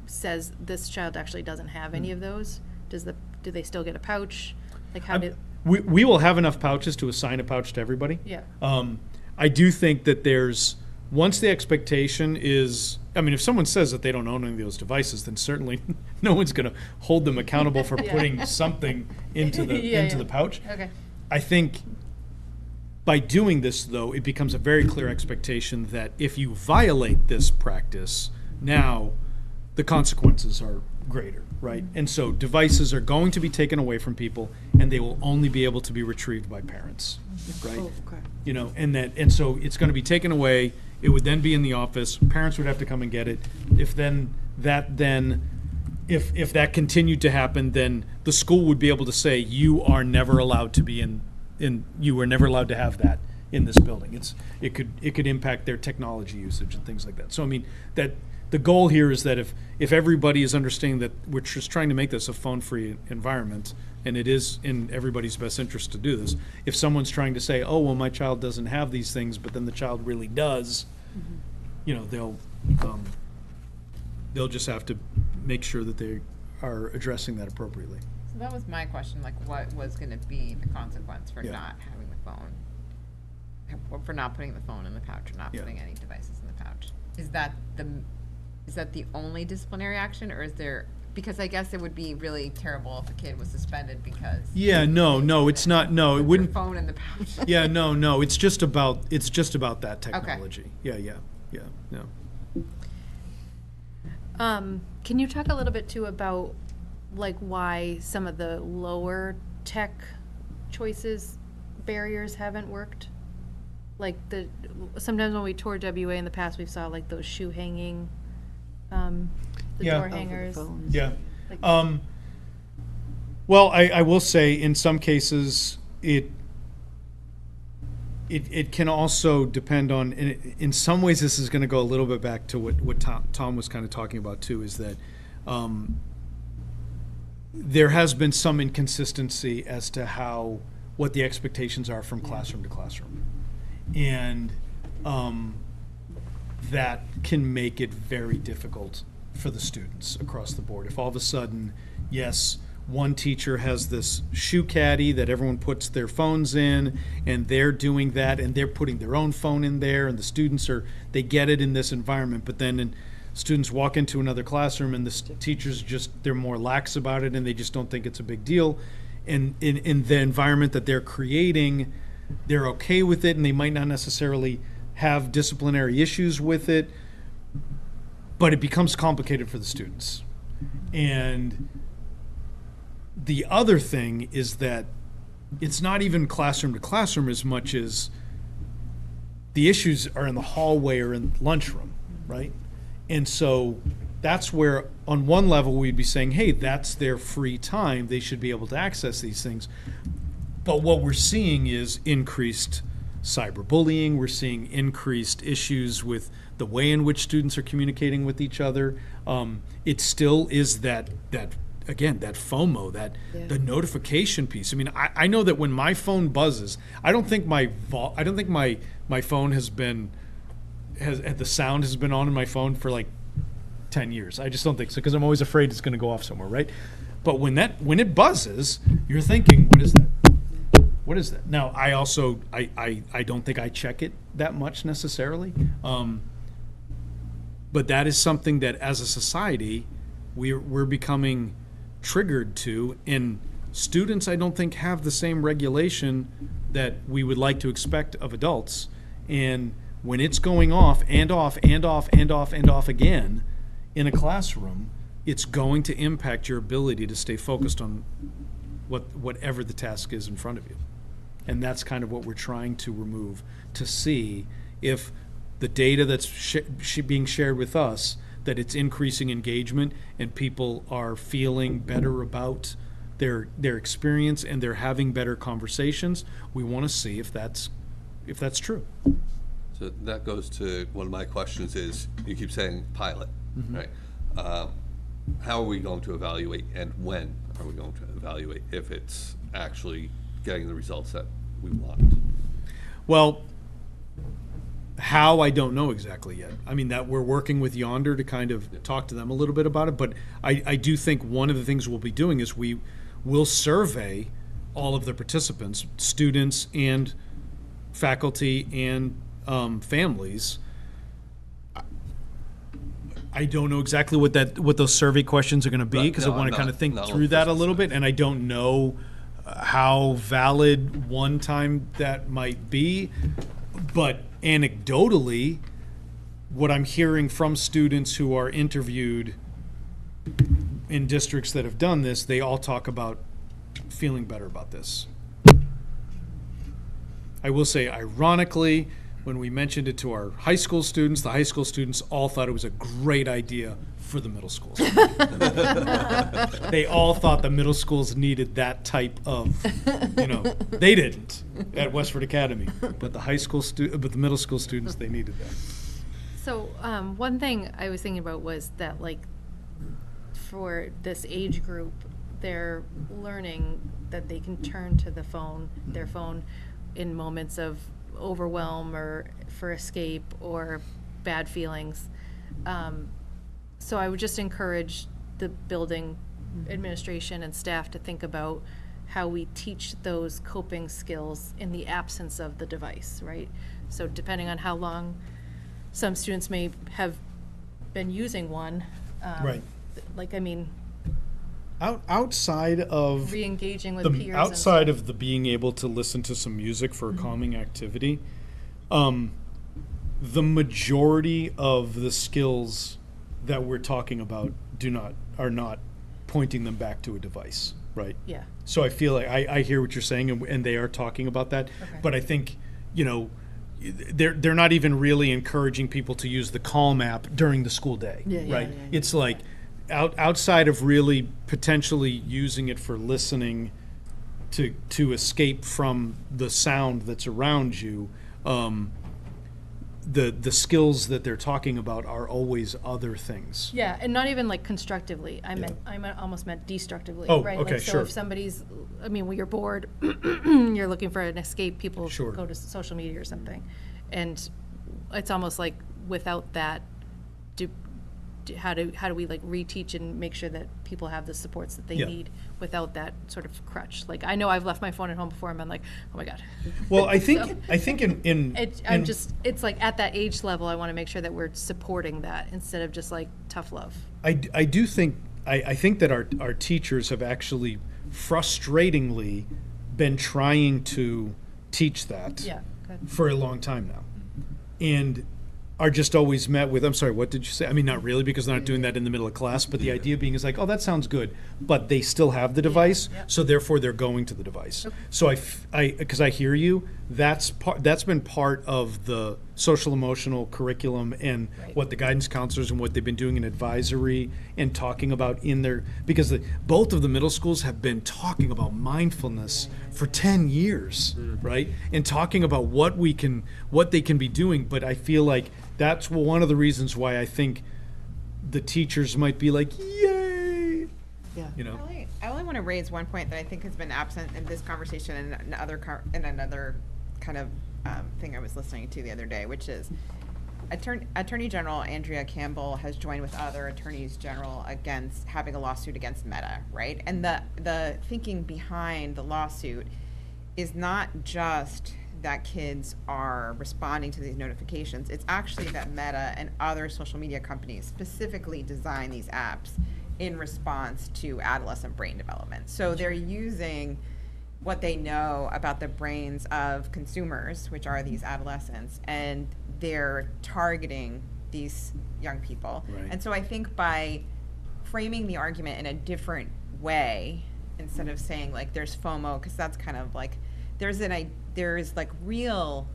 says this child actually doesn't have any of those? Do they still get a pouch? Like, how did? We will have enough pouches to assign a pouch to everybody. Yeah. I do think that once the expectation is, if someone says that they don't own any of those devices, then certainly no one's going to hold them accountable for putting something into the pouch. Okay. I think by doing this, though, it becomes a very clear expectation that if you violate this practice, now the consequences are greater, right? And so devices are going to be taken away from people, and they will only be able to be retrieved by parents, right? Oh, okay. And so it's going to be taken away. It would then be in the office. Parents would have to come and get it. If that continued to happen, then the school would be able to say, you are never allowed to be you are never allowed to have that in this building. It could impact their technology usage and things like that. So that the goal here is that if everybody is understanding that we're just trying to make this a phone-free environment, and it is in everybody's best interest to do this, if someone's trying to say, oh, well, my child doesn't have these things, but then the child really does, they'll just have to make sure that they are addressing that appropriately. So that was my question, like what was gonna be the consequence for Yeah. not having the phone? For not putting the phone in the pouch or not Yeah. putting any devices in the pouch? Is that the only disciplinary action, or is there, because I guess it would be really terrible if a kid was suspended because. Yeah, no, it's not, no, it Their wouldn't. phone in the pouch. Yeah, no, it's just about that technology. Yeah, no. Can you talk a little bit too about like why some of the lower tech choices barriers haven't worked? Like sometimes when we toured WA in the past, we saw like those shoe hanging, the Yeah. door hangers. Yeah. Like- Well, I will say in some cases it can also depend on, in some ways this is going to go a little bit back to what Tom was kind of talking about too, is that there has been some inconsistency as to what the expectations are from classroom to classroom. And that can make it very difficult for the students across the board. If all of a sudden, yes, one teacher has this shoe caddy that everyone puts their phones in, and they're doing that, and they're putting their own phone in there, and the students they get it in this environment, but then students walk into another classroom and the teachers they're more lax about it, and they just don't think it's a big deal. And in the environment that they're creating, they're okay with it, and they might not necessarily have disciplinary issues with it, but it becomes complicated for the students. And the other thing is that it's not even classroom to classroom as much as the issues are in the hallway or in lunchroom, right? And so that's where, on one level, we'd be saying, hey, that's their free time. They should be able to access these things. But what we're seeing is increased cyberbullying. We're seeing increased issues with the way in which students are communicating with each other. It still is that again, that FOMO, the notification piece. I mean, I know that when my phone buzzes, I don't think my phone has the sound has been on in my phone for like 10 years. I just don't think so, because I'm always afraid it's going to go off somewhere, right? But when it buzzes, you're thinking, what is that? What is that? Now, I also, I don't think I check it that much necessarily. But that is something that as a society, we're becoming triggered to, and students, I don't think, have the same regulation that we would like to expect of adults. And when it's going off and off and off and off and off again in a classroom, it's going to impact your ability to stay focused on whatever the task is in front of you. And that's kind of what we're trying to remove, to see if the data that's being shared with us, that it's increasing engagement and people are feeling better about their experience and they're having better conversations. We want to see if that's true. So that goes to one of my questions is, you keep saying pilot, right? How are we going to evaluate, and when are we going to evaluate if it's actually getting the results that we want? Well, how, I don't know exactly yet. I mean, that we're working with Yonder to kind of talk to them a little bit about it, but I do think one of the things we'll be doing is we will survey all of the participants, students and faculty and families. I don't know exactly what those survey questions are going to be, because I want to kind of think through that a little bit, and I don't know how valid one time that might be. But anecdotally, what I'm hearing from students who are interviewed in districts that have done this, they all talk about feeling better about this. I will say, ironically, when we mentioned it to our high school students, the high school students all thought it was a great idea for the middle schools. They all thought the middle schools needed that type of, they didn't at Westford Academy, but the middle school students, they needed that. So one thing I was thinking about was that, like, for this age group, they're learning that they can turn to their phone in moments of overwhelm or for escape or bad feelings. So I would just encourage the building administration and staff to think about how we teach those coping skills in the absence of the device, right? So depending on how long some students may have been using one. Right. Outside of re-engaging with peers. Outside of the being able to listen to some music for a calming activity, the majority of the skills that we're talking about are not pointing them back to a device, right? Yeah. So I feel like I hear what you're saying, and they are talking about that. Okay. But I think, they're not even really encouraging people to use the Calm app during the school day, right? It's like outside of really potentially using it for listening to escape from the sound that's around you. The skills that they're talking about are always other things. Yeah, and not even like constructively. I almost meant destructively. Oh, right? okay, So sure. if somebody's, when you're bored, you're looking for an escape, people Sure. go to social media or something. And it's almost like without that, how do we like reteach and make sure that people have the supports that they Yeah. need without that sort of crutch? Like, I know I've left my phone at home before and been like, oh my God. Well, I So- think in It's like at that age level, I want to make sure that we're supporting that instead of just like tough love. I do think, I think that our teachers have actually frustratingly been trying to teach that Yeah, good. for a long time now. And are just always met with, I'm sorry, what did you say? I mean, not really, because they're not doing that in the middle of class, but the idea being is like, oh, that sounds good. But they still have the device, so therefore they're going to the device. So because I hear you, that's been part of the social emotional curriculum and what the guidance counselors and what they've been doing in advisory and talking about in their, because both of the middle schools have been talking about mindfulness for 10 years, right? And talking about what they can be doing. But I feel like that's one of the reasons why I think the teachers might be like, yay, Yeah. you know? I only want to raise one point that I think has been absent in this conversation and another kind of thing I was listening to the other day, which is Attorney General Andrea Campbell has joined with other attorneys general against having a lawsuit against Meta, right? And the thinking behind the lawsuit is not just that kids are responding to these notifications. It's actually that Meta and other social media companies specifically design these apps in response to adolescent brain development. So they're using what they know about the brains of consumers, which are these adolescents, and they're targeting these young people. Right. And so I think by framing the argument in a different way, instead of saying like there's FOMO, because that's kind of like, there's like real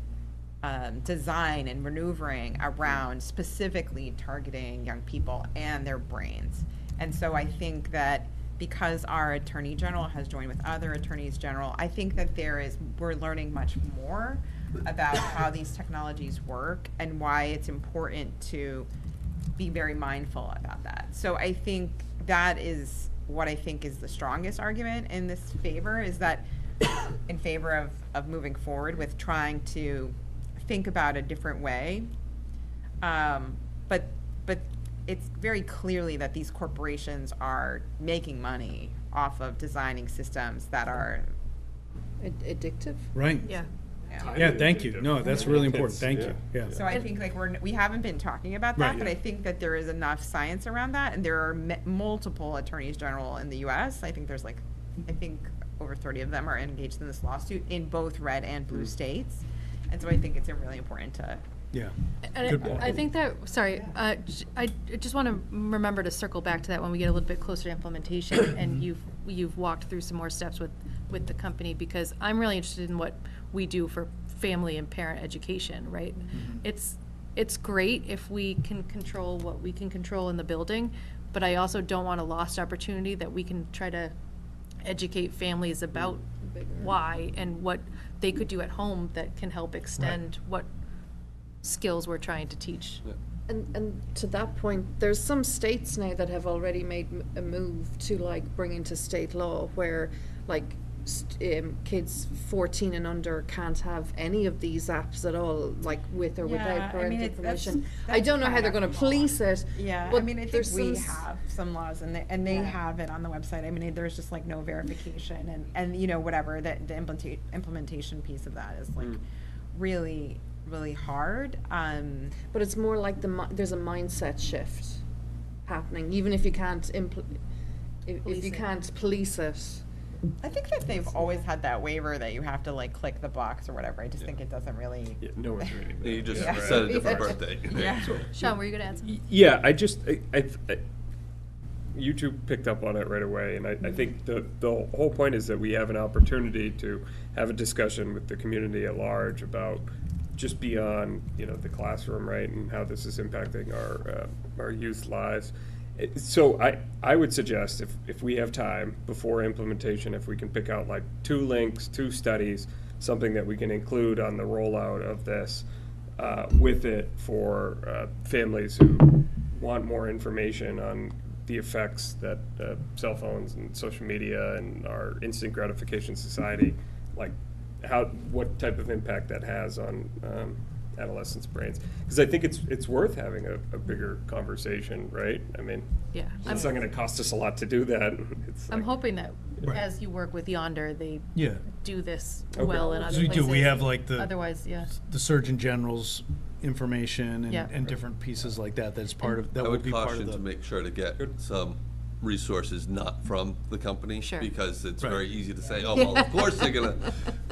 design and maneuvering around specifically targeting young people and their brains. And so I think that because our Attorney General has joined with other attorneys general, I think that we're learning much more about how these technologies work and why it's important to be very mindful about that. So I think that is what I think is the strongest argument in this favor, is that in favor of moving forward with trying to think about a different way. But it's very clearly that these corporations are making money off of designing systems that are, Addictive? Right. Yeah. Yeah, thank you. No, that's really important. Thank you. Yeah. so I think like we haven't been talking about that, Right. but I think that there is enough science around that, and there are multiple attorneys general in the U.S. I think over 30 of them are engaged in this lawsuit in both red and blue states, and so I think it's really important to. Yeah. And Good point. I think that, sorry, I just want to remember to circle back to that when we get a little bit closer to implementation and you've walked through some more steps with the company, because I'm really interested in what we do for family and parent education, right? It's great if we can control what we can control in the building, but I also don't want a lost opportunity that we can try to educate families about why and what they could do at home that can help extend what skills we're trying to teach. And to that point, there's some states now that have already made a move to like bring into state law where like kids 14 and under can't have any of these apps at all, like with or without parental permission. I don't know how they're going to police it. Yeah, I but mean, I think there's we some have some laws, and they have it on the website. I mean, there's just like no verification, and you know, whatever, the implementation piece of that is like really, really hard. But it's more like there's a mindset shift happening, even if you can't if you can't police it. I think that they've always had that waiver that you have to like click the box or whatever. I just think it doesn't really. Yeah, no one's reading that. You just Yeah. set a different birthday. Yeah. Sean, were you going to add something? Yeah, YouTube picked up on it right away, and I think the whole point is that we have an opportunity to have a discussion with the community at large about just beyond, you know, the classroom, right, and how this is impacting our youth lives. So I would suggest if we have time before implementation, if we can pick out like 2 links, 2 studies, something that we can include on the rollout of this with it for families who want more information on the effects that cell phones and social media and our instant gratification society, like what type of impact that has on adolescents' brains. Because I think it's worth having a bigger conversation, right? I mean, Yeah. it's not gonna cost us a lot to do that. It's I'm like- hoping that Right. as you work with Yonder, they Yeah. do this Okay. well in other So we places. do, we have like the. Otherwise, yeah. The Surgeon General's information and, Yeah. and different pieces like that, that's part of, that I would would be part caution of to the. make sure to get some resources not from the company. Sure. Because it's Right. very easy to say, oh, well, of course they're gonna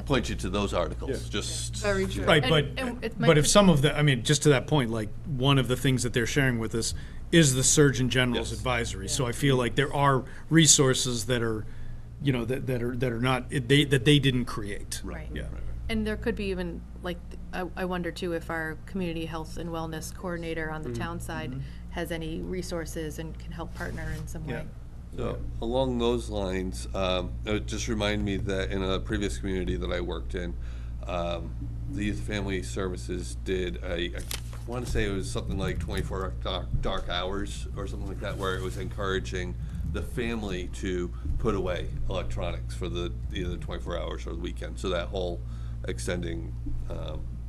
point you to those articles, Yeah. just. Very true. Right, And- but, and it but might if be- some of the, I mean, just to that point, like, one of the things that they're sharing with us is the Surgeon General's Yes. advisory. So I feel like there are resources that are, you know, that are not, that they didn't create. Right. Yeah. And there could be even, like, I wonder too if our community health and wellness coordinator on the town side has any resources and can help partner in some Yeah. way. So along those lines, it just reminded me that in a previous community that I worked in, the Youth Family Services did I want to say it was something like 24 dark hours or something like that, where it was encouraging the family to put away electronics for either 24 hours or the weekend. So that whole extending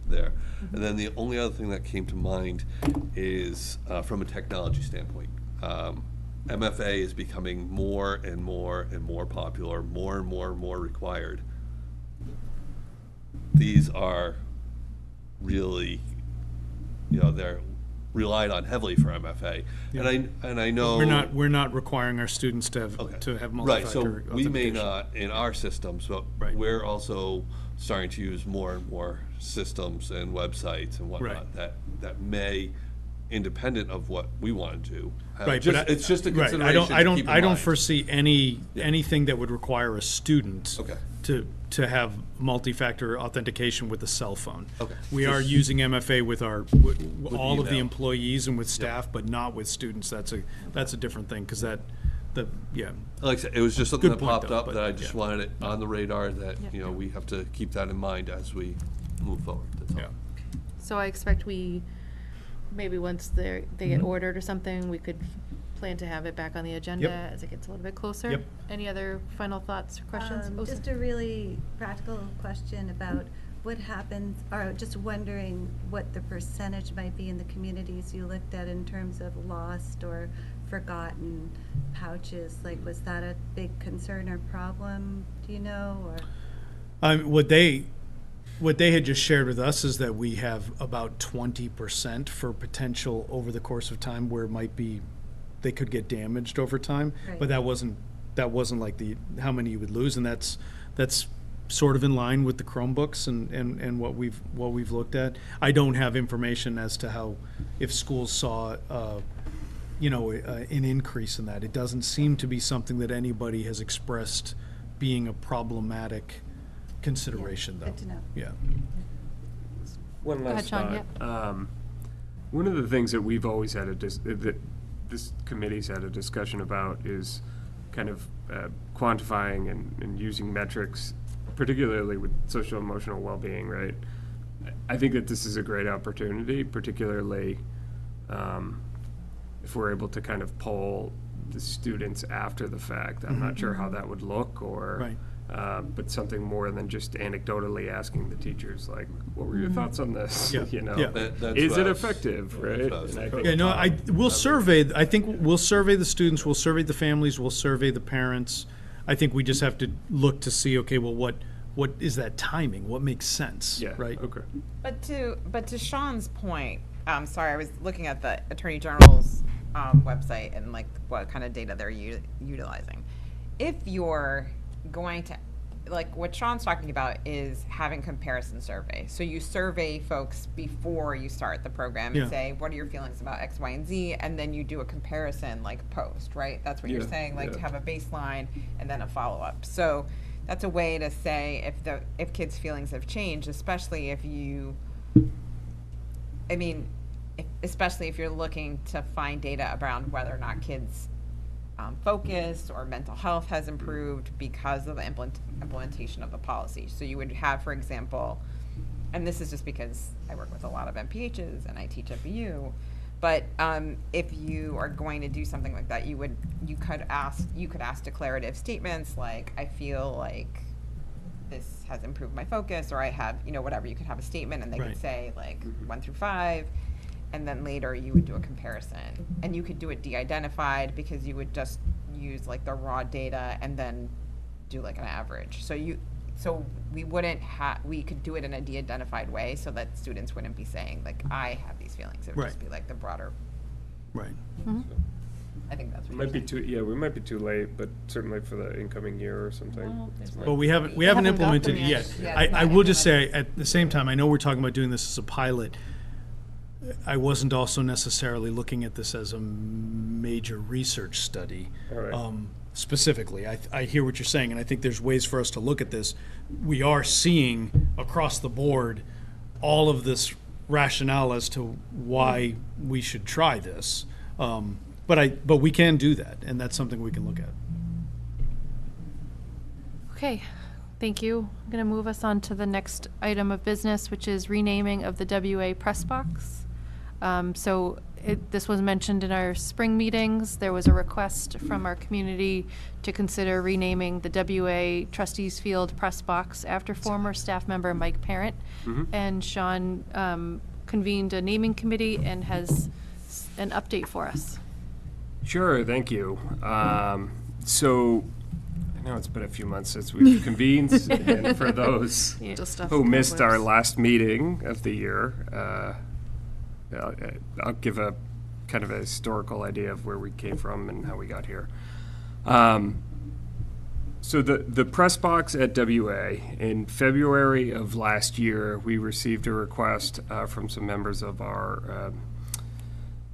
there. And then the only other thing that came to mind is from a technology standpoint. MFA is becoming more and more and more popular, more and more required. These are really, you know, they're relied on heavily for MFA. And I know. We're not requiring our students to have, Okay. to have Right, so multi-factor we may authentication. not in our systems, but Right. we're also starting to use more and more systems and websites and whatnot Right. that may, independent of what we want to do. Right, but It's just a right, consideration to keep in I don't mind. foresee anything that would require a student Okay. to have multi-factor authentication with a cell phone. Okay. We are Just- using MFA with all of the email. employees and with staff, but not with students. That's a different thing, because yeah. Like I said, it was just something Good that point, popped though, up but that I just yeah. wanted it on the radar that, Yep. you know, we have to keep that in mind as we move forward, that's all. Yeah. So I expect maybe once they get ordered or something, we could plan to have it back on the agenda Yep. as it gets a little bit closer. Yep. Any other final thoughts or questions? Oh, Just a really practical question about what happens, or just wondering what the percentage might be in the communities you looked at in terms of lost or forgotten pouches. Like, was that a big concern or problem, do you know, or? What they had just shared with us is that we have about 20% for potential over the course of time where it might be, they could get damaged over time. Right. But that wasn't like how many you would lose, and that's sort of in line with the Chromebooks and what we've looked at. I don't have information as to how, if schools saw, an increase in that. It doesn't seem to be something that anybody has expressed being a problematic consideration, though. Good to know. Yeah. One ahead, last Sean, thought. One of the things that we've always had that this committee's had a discussion about is kind of quantifying and using metrics, particularly with social emotional well-being, right? I think that this is a great opportunity, particularly if we're able to kind of poll the students after the fact. I'm not sure how that would look, or Right. but something more than just anecdotally asking the teachers, like, what were your thoughts on this? Yeah, You know, yeah. That's is what it I was- effective, that's right? what I was And I thinking. think, Yeah, no, we'll survey, I think we'll survey the students, we'll survey the families, we'll survey the parents. I think we just have to look to see, okay, well, what is that timing? What makes sense, yeah, right? okay. But to Sean's point, sorry, I was looking at the Attorney General's website and like what kind of data they're utilizing. If you're going to, like what Sean's talking about is having comparison survey. So you survey folks before you start the program and Yeah. say, what are your feelings about X, Y, and Z? And then you do a comparison like post, right? That's what you're Yeah, saying, like to yeah. have a baseline and then a follow-up. So that's a way to say if kids' feelings have changed, especially if you, especially if you're looking to find data around whether or not kids' focus or mental health has improved because of the implementation of the policy. So you would have, for example, and this is just because I work with a lot of MPHs and I teach at BU, but if you are going to do something like that, you could ask declarative statements like, I feel like this has improved my focus, or I have, you know, whatever, you could have a statement and they Right. could say like 1 through 5, and then later you would do a comparison. And you could do it de-identified because you would just use like the raw data and then do like an average. So we wouldn't we could do it in a de-identified way so that students wouldn't be saying like, I have these feelings. It would just Right. be like the broader, Right. I think that's It what might be too, yeah, we might be too late, but certainly for the incoming year or something. Well, It's there's might- But we haven't haven't got implemented them it yet. yet. Yeah, it's I not will just say, at the same time, I know we're talking about doing this as a pilot. I wasn't also necessarily looking at this as a major research study. All right. Specifically, I hear what you're saying, and I think there's ways for us to look at this. We are seeing across the board all of this rationale as to why we should try this. But we can do that, and that's something we can look at. Okay, thank you. I'm going to move us on to the next item of business, which is renaming of the WA press box. This was mentioned in our spring meetings. There was a request from our community to consider renaming the WA Trustees Field press box after former staff member Mike Parent. And Sean convened a naming committee and has an update for us. Sure, thank you. So, I know it's been a few months since we've convened, and for those Just off who the missed our cobwebs. last meeting of the year, I'll give a kind of a historical idea of where we came from and how we got here. So the press box at WA, in February of last year, we received a request from some members of our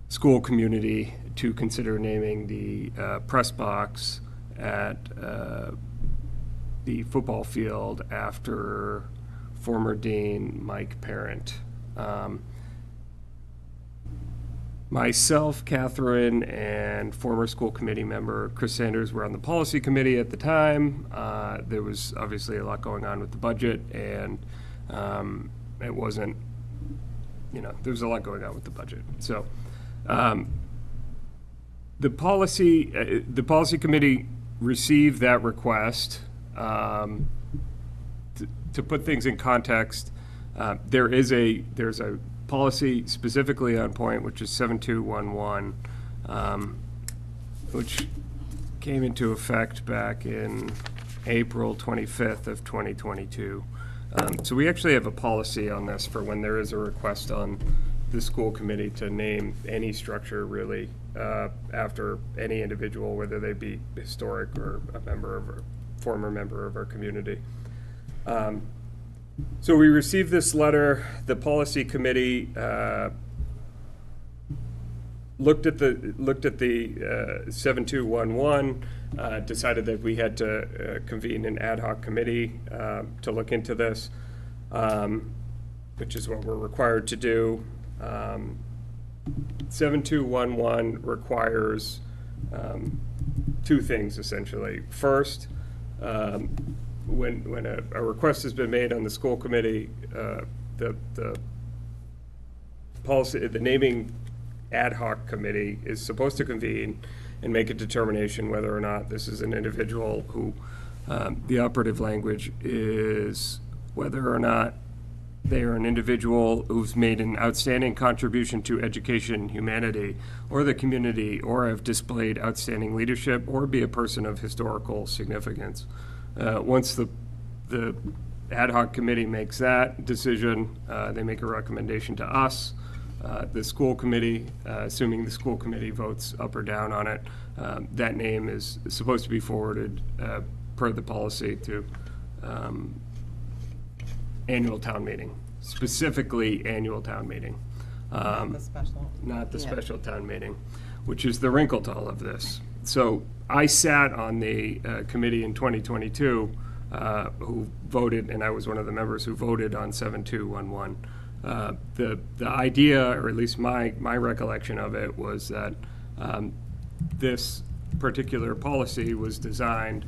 school community to consider naming the press box at the football field after former Dean Mike Parent. Myself, Catherine, and former school committee member Chris Sanders were on the policy committee at the time. There was obviously a lot going on with the budget, and it wasn't, there was a lot going on with the budget. So the policy committee received that request. To put things in context, there's a policy specifically on point, which is 7211, which came into effect back in April 25th of 2022. So we actually have a policy on this for when there is a request on the school committee to name any structure really after any individual, whether they be historic or a former member of our community. So we received this letter. The policy committee looked at the 7211, decided that we had to convene an ad hoc committee to look into this, which is what we're required to do. 7211 requires two things essentially. First, when a request has been made on the school committee, the naming ad hoc committee is supposed to convene and make a determination whether or not this is an individual who, the operative language is whether or not they are an individual who's made an outstanding contribution to education, humanity, or the community, or have displayed outstanding leadership, or be a person of historical significance. Once the ad hoc committee makes that decision, they make a recommendation to us. The school committee, assuming the school committee votes up or down on it, that name is supposed to be forwarded per the policy to annual town meeting, specifically annual town meeting. the special. Not the special town meeting, which is the wrinkle to all of this. So I sat on the committee in 2022 who voted, and I was one of the members who voted on 7211. The idea, or at least my recollection of it, was that this particular policy was designed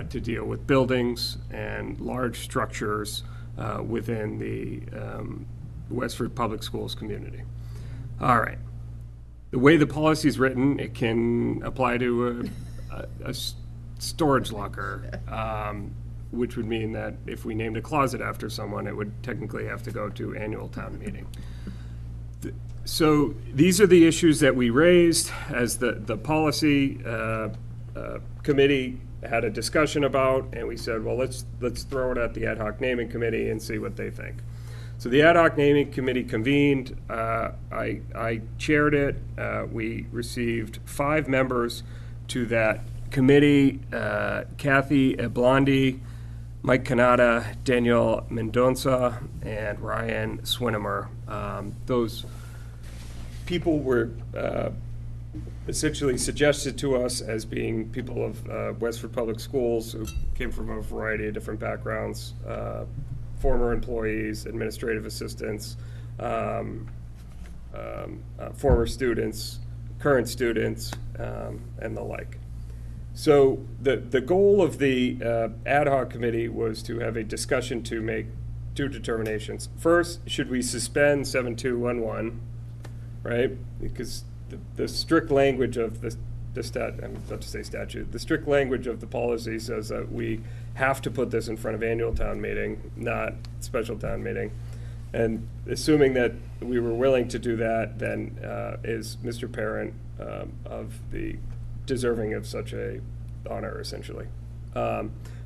to deal with buildings and large structures within the Westford Public Schools community. All right. The way the policy is written, it can apply to a storage locker, which would mean that if we named a closet after someone, it would technically have to go to annual town meeting. So these are the issues that we raised as the policy committee had a discussion about, and we said, well, let's throw it at the ad hoc naming committee and see what they think. So the ad hoc naming committee convened. I chaired it. We received 5 members to that committee: Kathy Blondie, Mike Canada, Daniel Mendonça, and Ryan Swinimer. Those people were essentially suggested to us as being people of Westford Public Schools who came from a variety of different backgrounds, former employees, administrative assistants, former students, current students, and the like. So the goal of the ad hoc committee was to have a discussion to make 2 determinations. First, should we suspend 7211, right? Because the strict language of the I'm about to say statute, the strict language of the policy says that we have to put this in front of annual town meeting, not special town meeting. And assuming that we were willing to do that, then is Mr. Parent of the deserving of such a honor, essentially.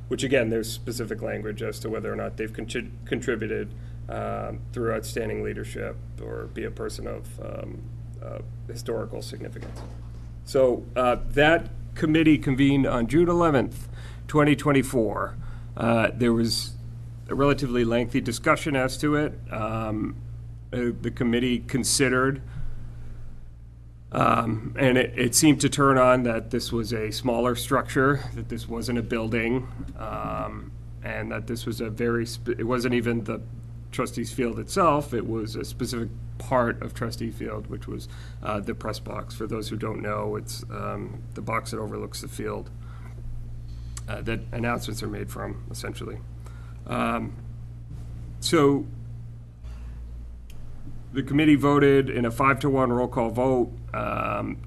Which again, there's specific language as to whether or not they've contributed through outstanding leadership or be a person of historical significance. So that committee convened on June 11th, 2024. There was a relatively lengthy discussion as to it. The committee considered, and it seemed to turn on that this was a smaller structure, that this wasn't a building, and that this was it wasn't even the Trustees Field itself, it was a specific part of Trustee Field, which was the press box. For those who don't know, it's the box that overlooks the field that announcements are made from, essentially. So the committee voted in a 5-to-1 roll call vote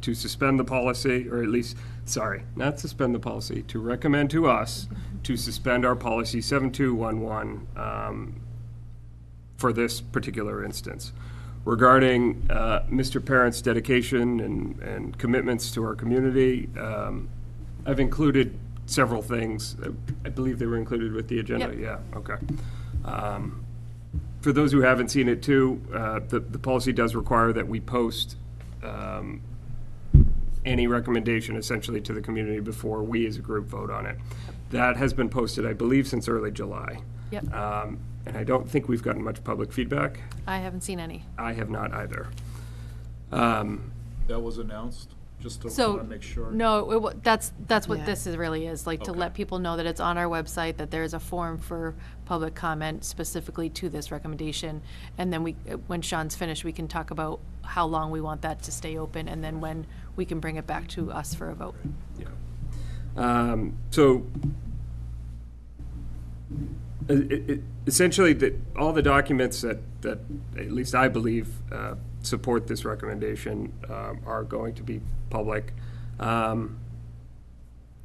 to suspend the policy, or at least, sorry, not suspend the policy, to recommend to us to suspend our policy 7211 for this particular instance. Regarding Mr. Parent's dedication and commitments to our community, I've included several things. I believe they were included with the agenda. Yep. Yeah, okay. For those who haven't seen it too, the policy does require that we post any recommendation essentially to the community before we as a group vote on it. That has been posted, I believe, since early July. Yep. And I don't think we've gotten much public feedback. I haven't seen any. I have not either. That was announced, just to So, want to make sure. no, that's what Yeah. this really is, like, to Okay. let people know that it's on our website, that there's a form for public comment specifically to this recommendation. And then when Sean's finished, we can talk about how long we want that to stay open, and then when we can bring it back to us for a vote. Yeah. So essentially, all the documents that at least I believe support this recommendation are going to be public. You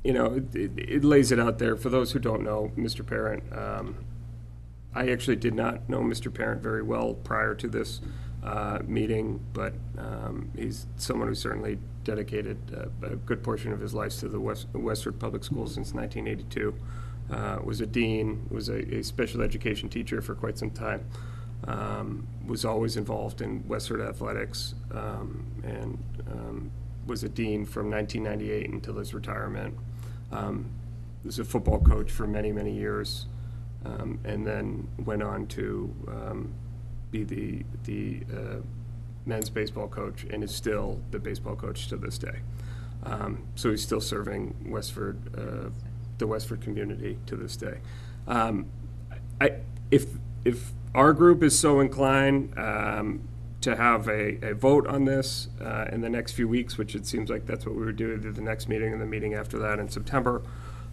know, it lays it out there. For those who don't know Mr. Parent, I actually did not know Mr. Parent very well prior to this meeting, but he's someone who certainly dedicated a good portion of his life to the Westford Public Schools since 1982. Was a dean, was a special education teacher for quite some time, was always involved in Westford athletics, and was a dean from 1998 until his retirement. Was a football coach for many, many years, and then went on to be the men's baseball coach, and is still the baseball coach to this day. So he's still serving Westford, the Westford community to this day. If our group is so inclined to have a vote on this in the next few weeks, which it seems like that's what we would do, either the next meeting and the meeting after that in September,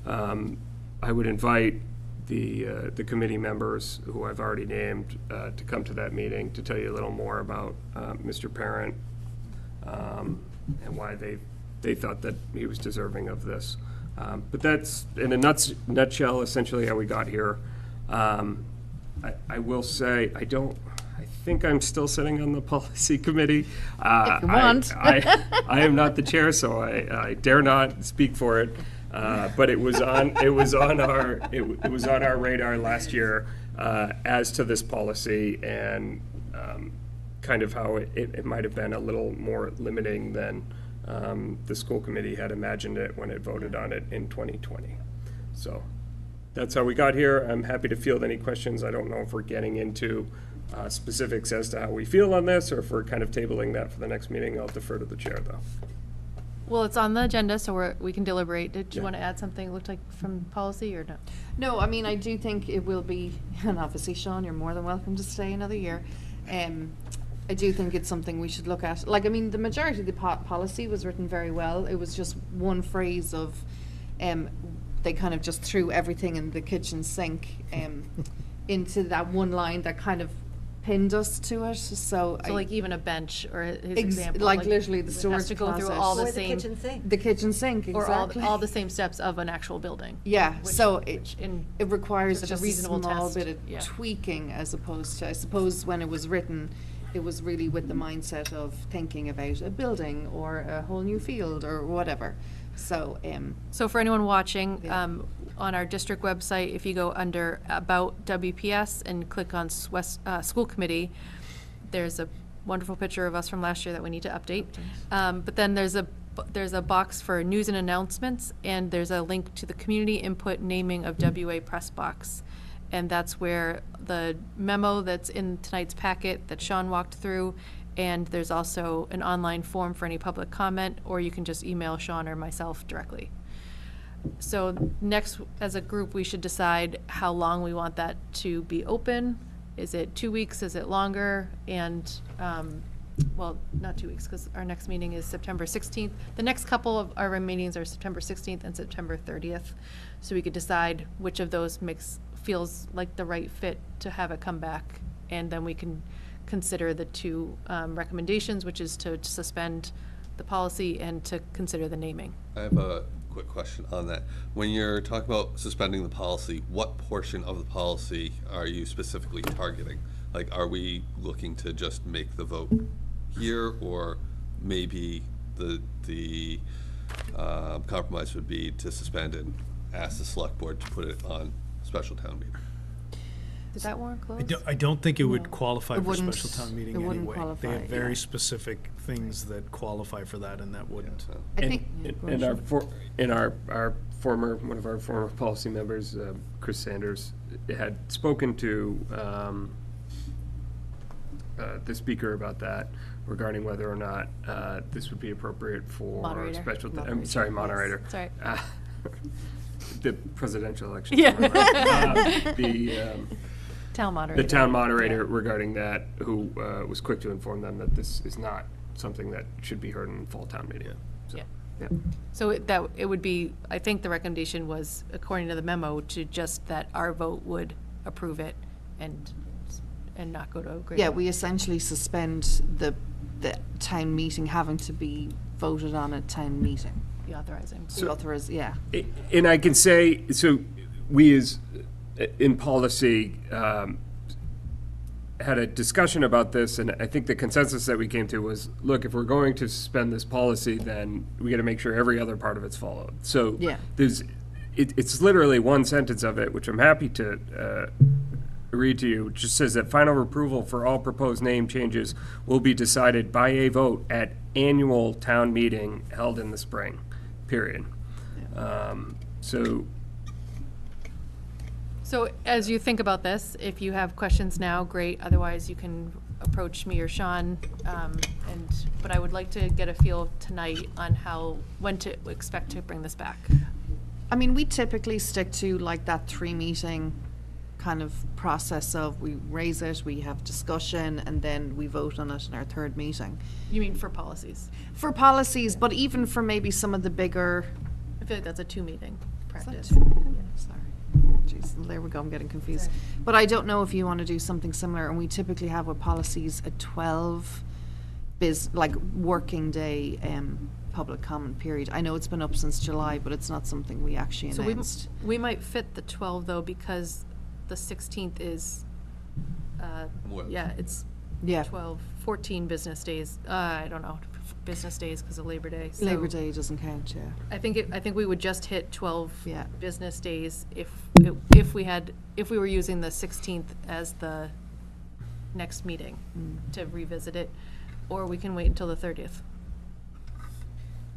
I would invite the committee members who I've already named to come to that meeting to tell you a little more about Mr. Parent and why they thought that he was deserving of this. But that's, in a nutshell, essentially how we got here. I will say, I think I'm still sitting on the policy committee. If you want. I am not the chair, so I dare not speak for it. But it was on our radar last year as to this policy and kind of how it might have been a little more limiting than the school committee had imagined it when it voted on it in 2020. So that's how we got here. I'm happy to field any questions. I don't know if we're getting into specifics as to how we feel on this, or if we're kind of tabling that for the next meeting. I'll defer to the chair, though. Well, it's on the agenda, so we can deliberate. Did you want to add something, it looked like, from policy, or no? No, I mean, I do think it will be, and obviously, Sean, you're more than welcome to stay another year. I do think it's something we should look at. Like, I mean, the majority of the policy was written very well. It was just one phrase of, they kind of just threw everything in the kitchen sink into that one line that kind of pinned us to it. So like even a bench, or his example. like literally the it has storage to go through closet. all the Or the same, kitchen sink. The kitchen sink, or exactly. all the same steps of an actual building. Yeah, Which- so which in it requires such a just a reasonable small test, bit of yeah. tweaking, as opposed to, I suppose when it was written, it was really with the mindset of thinking about a building or a whole new field or whatever. So, So for anyone watching, Yeah. on our district website, if you go under About WPS and click on School Committee, there's a wonderful picture of us from last year that we need to update. But then there's a box for news and announcements, and there's a link to the community input naming of WA Press Box. And that's where the memo that's in tonight's packet that Sean walked through, and there's also an online form for any public comment, or you can just email Sean or myself directly. So next, as a group, we should decide how long we want that to be open. Is it 2 weeks? Is it longer? And, well, not 2 weeks, because our next meeting is September 16th. The next couple of our meetings are September 16th and September 30th. So we could decide which of those feels like the right fit to have it come back. And then we can consider the two recommendations, which is to suspend the policy and to consider the naming. I have a quick question on that. When you're talking about suspending the policy, what portion of the policy are you specifically targeting? Like, are we looking to just make the vote here, or maybe the compromise would be to suspend and ask the select board to put it on special town meeting? Did that warrant close? I don't think it would No. qualify It for wouldn't- special town meeting it wouldn't anyway. They qualify, have very yeah. specific things that qualify for that, and that wouldn't. I And- think. yeah, go And ahead, one of our former policy members, Chris Sanders, had spoken to the speaker about that, regarding whether or not this would be appropriate for Moderator. special, I'm Moderator, sorry, yes. moderator. Sorry. The presidential election. Yeah. Town moderator. The town moderator regarding that, who was quick to inform them that this is not something that should be heard in fall town meeting. So, Yeah. yeah. So it would be, I think the recommendation was, according to the memo, to just that our vote would approve it and not go to a greater. Yeah, we essentially suspend the town meeting having to be voted on at town meeting. The authorizing. The authorize, yeah. And I can say, so we as, in policy, had a discussion about this, and I think the consensus that we came to was, look, if we're going to suspend this policy, then we gotta make sure every other part of it's followed. So Yeah. it's literally one sentence of it, which I'm happy to read to you. It just says that final approval for all proposed name changes will be decided by a vote at annual town meeting held in the spring, period. So as you think about this, if you have questions now, great. Otherwise, you can approach me or Sean. But I would like to get a feel tonight on when to expect to bring this back. I mean, we typically stick to like that 3-meeting kind of process of we raise it, we have discussion, and then we vote on it in our third meeting. You mean for policies? For policies, but even for maybe some of the bigger. I feel like that's a 2-meeting practice. Sorry. Jeez, there we go, I'm getting confused. But I don't know if you want to do something similar, and we typically have with policies a 12 working day public comment period? I know it's been up since July, but it's not something we actually So announced. we might fit the 12 though, because the 16th is, Well, yeah, it's Yeah, 12, 14 business days. I don't know, business days because of Labor Day. So Labor Day doesn't count, yeah. I think we would just hit 12 Yeah. business days if we were using the 16th as the next meeting to revisit it, or we can wait until the 30th.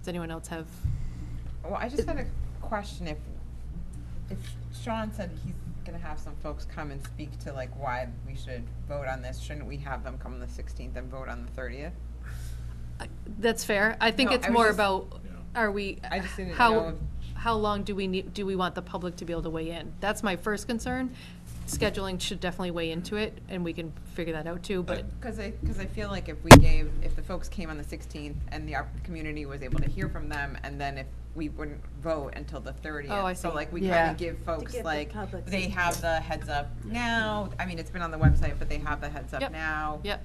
Does anyone else have? Well, I just had a question. If Sean said he's gonna have some folks come and speak to like why we should vote on this, shouldn't we have them come on the 16th and vote on the 30th? That's fair. I think No, it's I was more just- about, are we, I just didn't know how, if- how long do we want the public to be able to weigh in? That's my first concern. Scheduling should definitely weigh into it, and we can figure that out too, but Because I feel like if the folks came on the 16th and the community was able to hear from them, and then if we wouldn't vote until the 30th. Oh, I So see. like we Yeah. kind of give folks give the like, public they some have the heads up now. I mean, it's been on the website, but they have the heads up Yep. now. yep,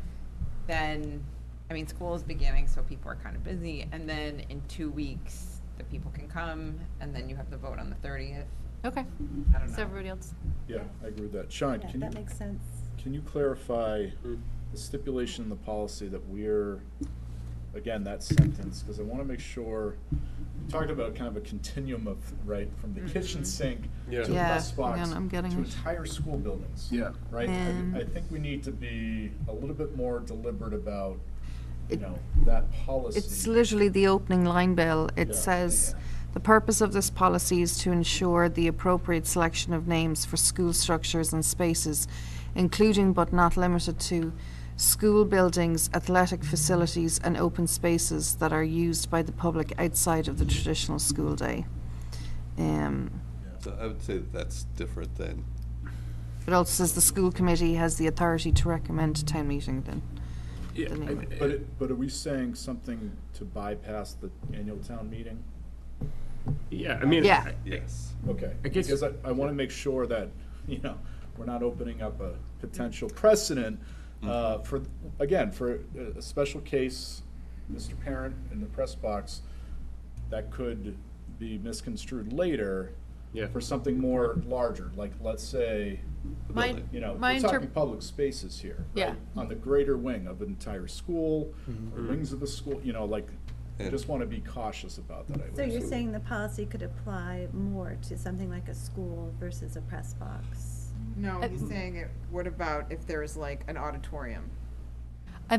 Then, I mean, school is beginning, so people are kind of busy. And then in 2 weeks, the people can come, and then you have the vote on the 30th. okay. I don't Is know. everybody else? Yeah, I agree with that. Sean, Yeah, can you, that makes sense. can you clarify the stipulation in the policy that we're, again, that sentence, because I want to make sure, we talked about kind of a continuum of, right, from the kitchen sink Yeah. to the Yeah, bus box hang on, I'm getting to it. entire school buildings. Yeah. Right? And- I think we need to be a little bit more deliberate about, you It- know, that policy. It's literally the opening line, Bill. It Yeah. says, "The purpose of this policy is to ensure the appropriate selection of names for school structures and spaces, including but not limited to school buildings, athletic facilities, and open spaces that are used by the public outside of the traditional school day." So I would say that that's different than, It also says the school committee has the authority to recommend to town meeting then. Yeah, The name. But are we saying something to bypass the annual town meeting? Yeah, I mean. Yeah. yes. Okay, I guess- because I want to make sure that, you know, we're not opening up a potential precedent for, again, for a special case, Mr. Parent in the press box, that could be misconstrued later Yeah. for something more larger, like, let's say, My, building. you know, my we're talking interp- public spaces here, Yeah. right? On the greater wing of an entire school, or wings of a school, you know, like, I Yeah. just want to be cautious about that, I would So you're say. saying the policy could apply more to something like a school versus a press box? No, he's saying it, what about if there's like an auditorium?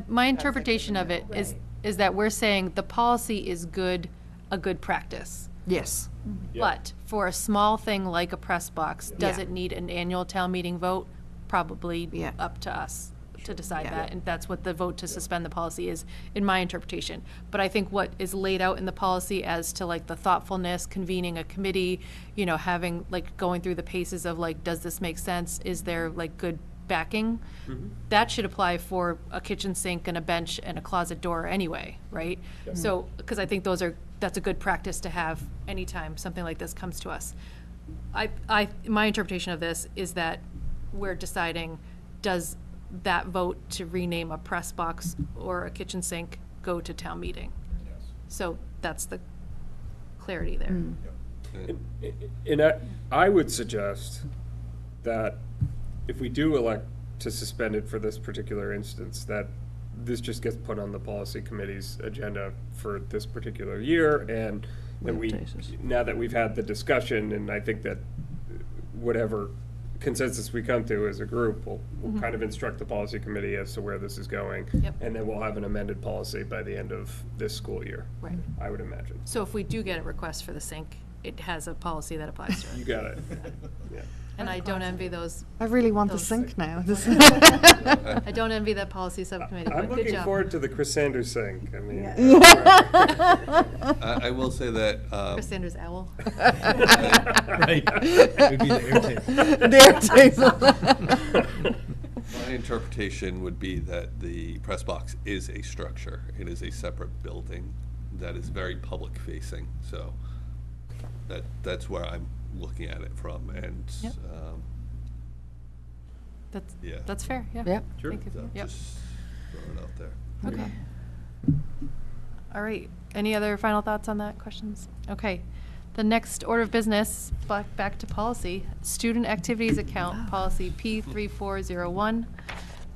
my interpretation of it Right. is that we're saying the policy is a good practice. Yes. Yeah. But for a small thing like a press box, does Yeah. it need an annual town meeting vote? Probably Yeah. up to us to decide Yeah. that, and that's what the vote to suspend the policy is, in my interpretation. But I think what is laid out in the policy as to like the thoughtfulness, convening a committee, you know, having, like, going through the paces of like, does this make sense? Is there like good backing? That should apply for a kitchen sink and a bench and a closet door anyway, right? So, because I think that's a good practice to have anytime something like this comes to us. My interpretation of this is that we're deciding, does that vote to rename a press box or a kitchen sink go to town meeting? Yes. So that's the clarity there. And I would suggest that if we do elect to suspend it for this particular instance, that this just gets put on the policy committee's agenda for this particular year, and that we, now that we've had the discussion, and I think that whatever consensus we come to as a group, we'll kind of instruct the policy committee as to where this is going. Yep. And then we'll have an amended policy by the end of this school year. Right. I would imagine. So if we do get a request for the sink, it has a policy that applies to You it. got it. Yeah. And I don't envy those, I really want the Those- sink now. I don't envy that policy subcommittee, I'm but good looking job. forward to the Chris Sanders sink. I mean, I will say that, Chris Sanders owl. Right. It would be the air tape. my interpretation would be that the press box is a structure. It is a separate building that is very public facing, so that's where I'm looking at it from, and, Yep. That's, Yeah. that's fair, yeah. Yep. Sure. Thank you. so Yep. just throw it out there. Okay. All right. Any other final thoughts on that? Questions? Okay. The next order of business, back to policy, student activities account, policy P3401.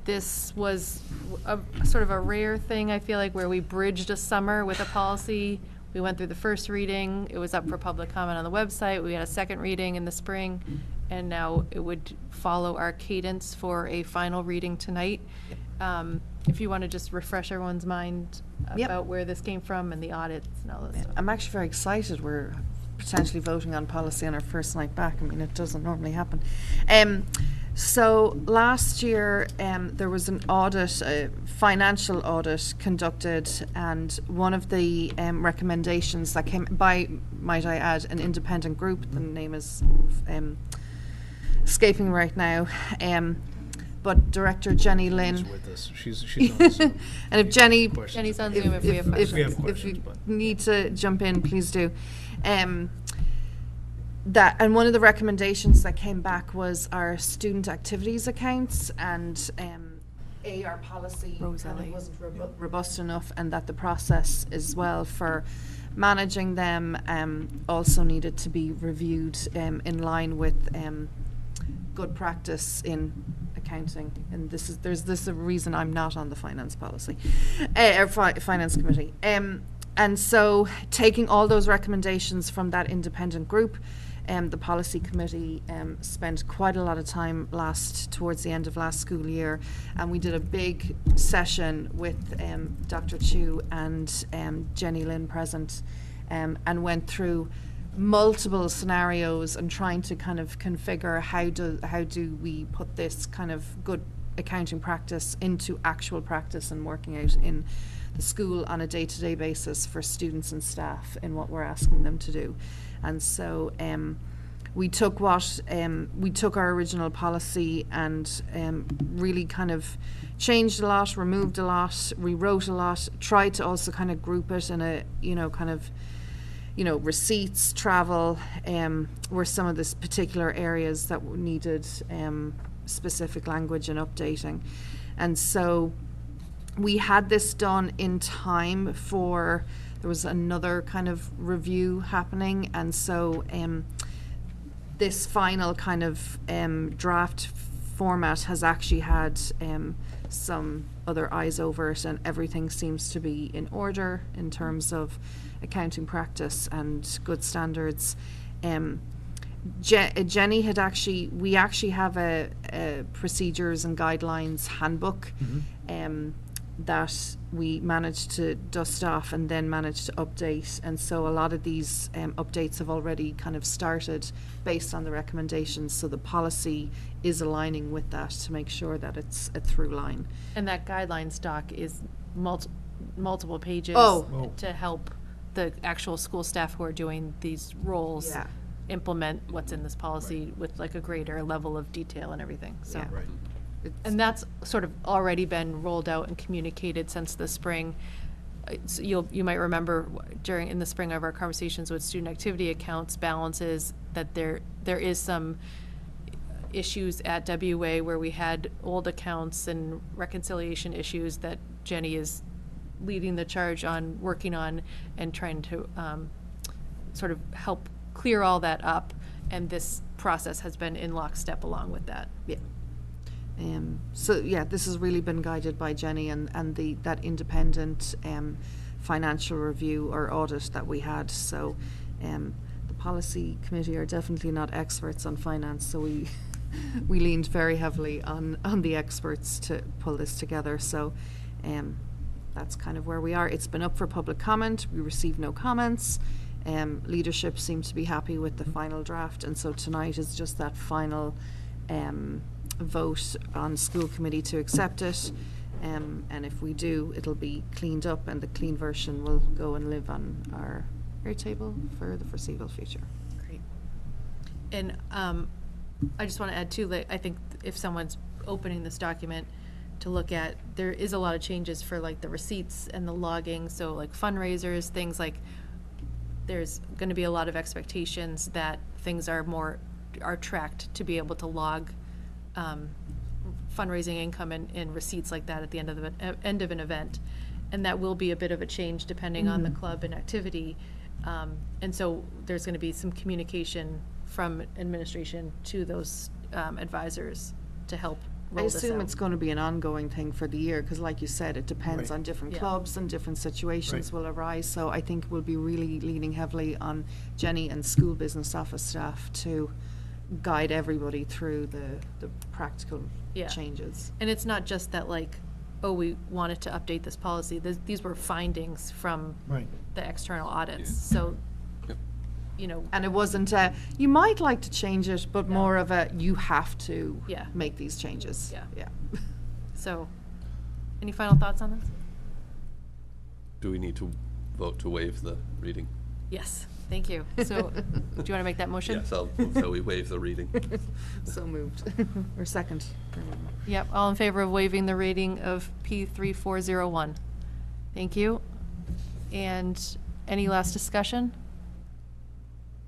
This was a sort of a rare thing, I feel like, where we bridged a summer with a policy. We went through the first reading. It was up for public comment on the website. We had a second reading in the spring, and now it would follow our cadence for a final reading tonight. If you want to just refresh everyone's mind Yep. about where this came from and the audits and all that stuff. I'm actually very excited. We're potentially voting on policy on our first night back. I mean, it doesn't normally happen. So last year, there was an audit, a financial audit conducted, and one of the recommendations that came by, might I add, an independent group, the name is escaping me right now, but Director Jenny Lynn. She's with us. She's on the Zoom. And if Jenny, Jenny's on Zoom if we have if questions. We have if questions, you but- need to jump in, please do. That, and one of the recommendations that came back was our student activities accounts, and our policy kind of Roselli. wasn't robust enough, and that the process as well for managing them also needed to be reviewed in line with good practice in accounting. And there's a reason I'm not on the finance policy or finance committee. And so, taking all those recommendations from that independent group, the policy committee spent quite a lot of time towards the end of last school year, and we did a big session with Dr. Chu and Jenny Lynn present, and went through multiple scenarios and trying to kind of configure how do we put this kind of good accounting practice into actual practice and working out in the school on a day-to-day basis for students and staff in what we're asking them to do. And so we took our original policy and really kind of changed a lot, removed a lot, rewrote a lot, tried to also kind of group it in a, receipts, travel, were some of the particular areas that needed specific language and updating. And so we had this done in time for, there was another kind of review happening, and so this final kind of draft format has actually had some other eyes over it, and everything seems to be in order in terms of accounting practice and good standards. Jenny had we actually have a procedures and guidelines handbook that we managed to dust off and then managed to update. And so a lot of these updates have already kind of started based on the recommendations. So the policy is aligning with that to make sure that it's a through line. And that guidelines doc is multiple pages Oh. to help the actual school staff who are doing these roles Yeah. implement what's in this policy with like a greater level of detail and everything, so. Yeah. Right. And that's sort of already been rolled out and communicated since the spring. You might remember in the spring of our conversations with student activity accounts balances that there is some issues at WA where we had old accounts and reconciliation issues that Jenny is leading the charge on, working on, and trying to sort of help clear all that up. And this process has been in lockstep along with that. Yeah. So yeah, this has really been guided by Jenny and that independent financial review or audit that we had. So the policy committee are definitely not experts on finance, so we leaned very heavily on the experts to pull this together. So that's kind of where we are. It's been up for public comment. We received no comments. Leadership seemed to be happy with the final draft, and so tonight is just that final vote on school committee to accept it, and if we do, it'll be cleaned up and the clean version will go and live on our Airtable for the foreseeable future. Great. And I just want to add too, that I think if someone's opening this document to look at, there is a lot of changes for like the receipts and the logging, so like fundraisers, things like, there's going to be a lot of expectations that things are tracked to be able to log fundraising income and receipts like that at the end of an event. And that will be a bit of a change depending on the club and activity. And so there's going to be some communication from administration to those advisors to help I roll this out. assume it's going to be an ongoing thing for the year, because like you said, it depends Right. on different Yeah. clubs and different situations Right. will arise. So I think we'll be really leaning heavily on Jenny and school business office staff to guide everybody through the practical Yeah. changes. And it's not just that like, oh, we wanted to update this policy. These were findings from Right. the external audits. So, Yep. you know, And it wasn't a, you might like to change it, but more of a, you have to Yeah. make these changes. Yeah. Yeah. so, any final thoughts on this? Do we need to vote to waive the reading? Yes, thank you. So, do you want to make that motion? Yes, so we waive the reading. So moved. Or second. Yep, all in favor of waiving the reading of P3401? Thank you. And any last discussion?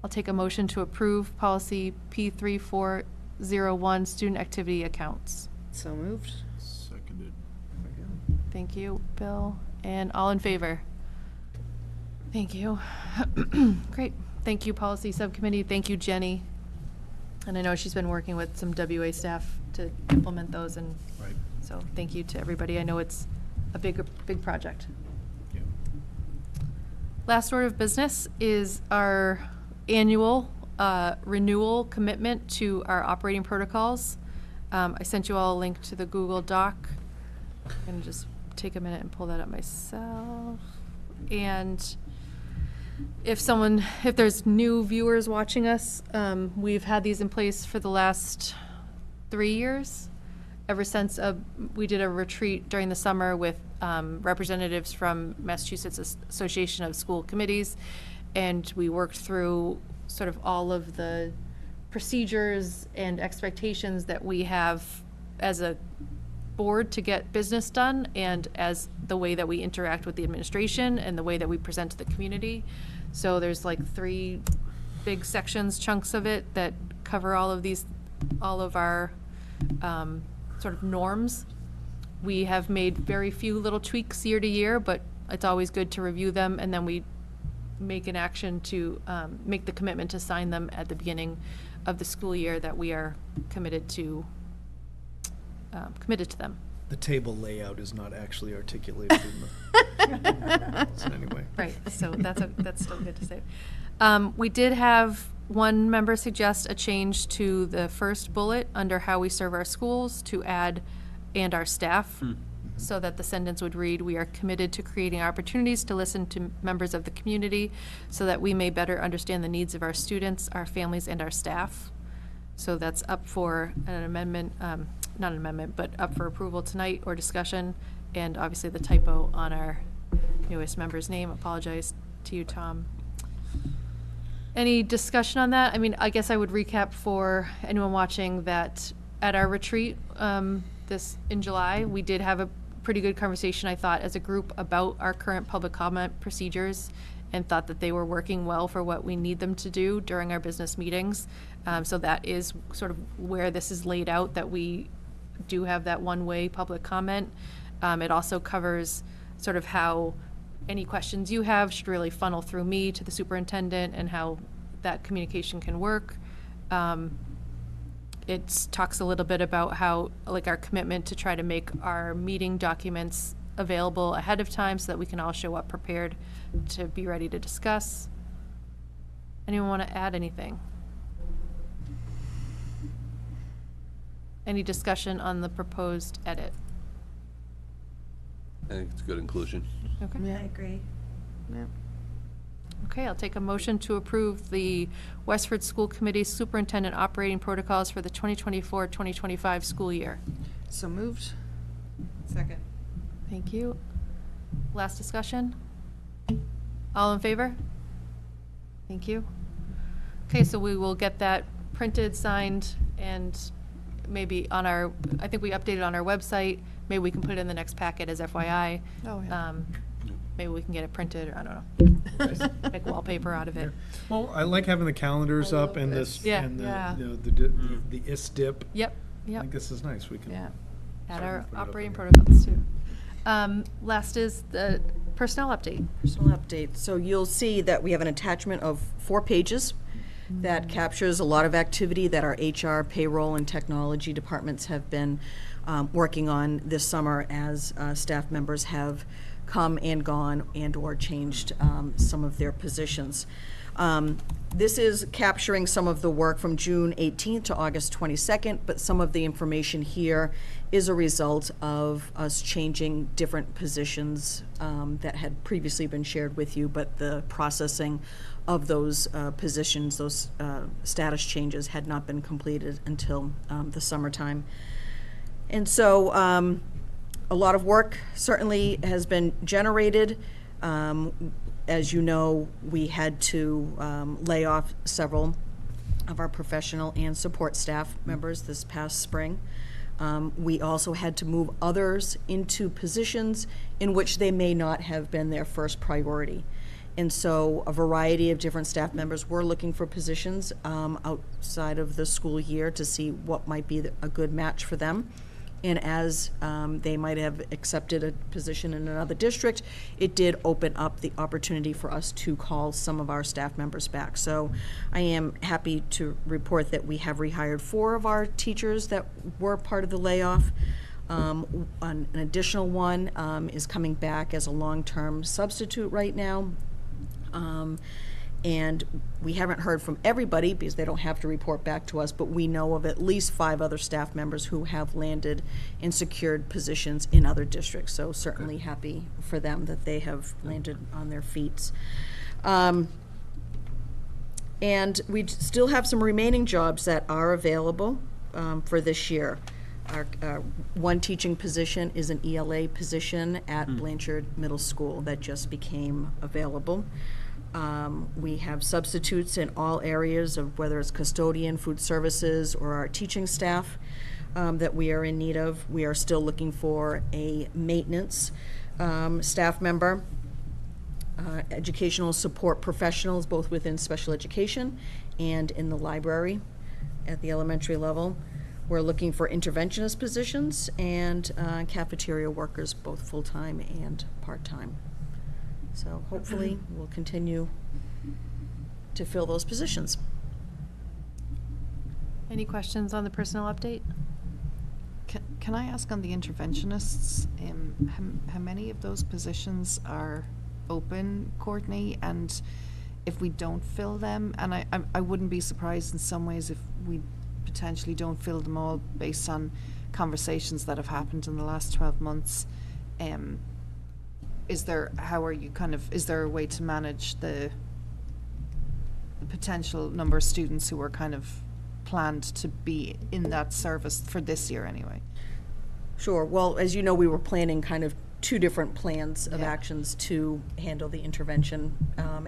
I'll take a motion to approve policy P3401, student activity accounts. So moved. Seconded. Thank you, Bill. And all in favor? Thank you. Great. Thank you, Policy Subcommittee. Thank you, Jenny. And I know she's been working with some WA staff to implement those, and Right. so thank you to everybody. I know it's a big project. Yeah. Last order of business is our annual renewal commitment to our operating protocols. I sent you all a link to the Google Doc. I'm gonna just take a minute and pull that up myself. And if there's new viewers watching us, we've had these in place for the last 3 years. Ever since we did a retreat during the summer with representatives from Massachusetts Association of School Committees, and we worked through sort of all of the procedures and expectations that we have as a board to get business done, and as the way that we interact with the administration and the way that we present to the community. So there's like 3 big sections, chunks of it that cover all of our sort of norms. We have made very few little tweaks year to year, but it's always good to review them, and then we make an action to make the commitment to sign them at the beginning of the school year that we are committed to them. The table layout is not actually articulated in the, so anyway. Right, so that's still good to say. We did have one member suggest a change to the first bullet under how we serve our schools to add "and our staff," so that the sentence would read, "We are committed to creating opportunities to listen to members of the community so that we may better understand the needs of our students, our families, and our staff." So that's up for an amendment, not an amendment, but up for approval tonight or discussion. And obviously the typo on our newest member's name. Apologize to you, Tom. Any discussion on that? I mean, I guess I would recap for anyone watching that at our retreat in July, we did have a pretty good conversation, I thought, as a group about our current public comment procedures, and thought that they were working well for what we need them to do during our business meetings. So that is sort of where this is laid out, that we do have that one-way public comment. It also covers sort of how any questions you have should really funnel through me to the superintendent, and how that communication can work. It talks a little bit about how, like, our commitment to try to make our meeting documents available ahead of time so that we can all show up prepared to be ready to discuss. Anyone want to add anything? Any discussion on the proposed edit? I think it's a good inclusion. Okay. I agree. Yeah. Okay, I'll take a motion to approve the Westford School Committee Superintendent Operating Protocols for the 2024-2025 school year. So moved. Second. Thank you. Last discussion? All in favor? Thank you. Okay, so we will get that printed, signed, and maybe on our, I think we updated on our website. Maybe we can put it in the next packet as FYI. Oh, yeah. Maybe we can get it printed, or I don't know, make wallpaper out of it. Well, I like having the calendars up and this, Yeah. and Yeah. the ISDIP. Yep, I yep. think this is nice. We can. Yeah, add certainly our put it up operating in here. protocols too. Last is the personnel update. Personal update. So you'll see that we have an attachment of 4 pages that captures a lot of activity that our HR, payroll, and technology departments have been working on this summer as staff members have come and gone and/or changed some of their positions. This is capturing some of the work from June 18th to August 22nd, but some of the information here is a result of us changing different positions that had previously been shared with you, but the processing of those positions, those status changes had not been completed until the summertime. And so a lot of work certainly has been generated. As you know, we had to lay off several of our professional and support staff members this past spring. We also had to move others into positions in which they may not have been their first priority. And so a variety of different staff members were looking for positions outside of the school year to see what might be a good match for them. And as they might have accepted a position in another district, it did open up the opportunity for us to call some of our staff members back. So I am happy to report that we have rehired 4 of our teachers that were part of the layoff. An additional one is coming back as a long-term substitute right now. And we haven't heard from everybody because they don't have to report back to us, but we know of at least 5 other staff members who have landed and secured positions in other districts. So certainly happy for them that they have landed on their feet. And we still have some remaining jobs that are available for this year. Our one teaching position is an ELA position at Blanchard Middle School that just became available. We have substitutes in all areas of whether it's custodian, food services, or our teaching staff that we are in need of. We are still looking for a maintenance staff member, educational support professionals, both within special education and in the library at the elementary level. We're looking for interventionist positions and cafeteria workers, both full-time and part-time. So hopefully we'll continue to fill those positions. Any questions on the personnel update? Can I ask on the interventionists, how many of those positions are open, Courtney? And if we don't fill them, and I wouldn't be surprised in some ways if we potentially don't fill them all based on conversations that have happened in the last 12 months, is there a way to manage the potential number of students who are kind of planned to be in that service for this year anyway? Sure. Well, as you know, we were planning kind of 2 different plans of Yeah. actions to handle the intervention.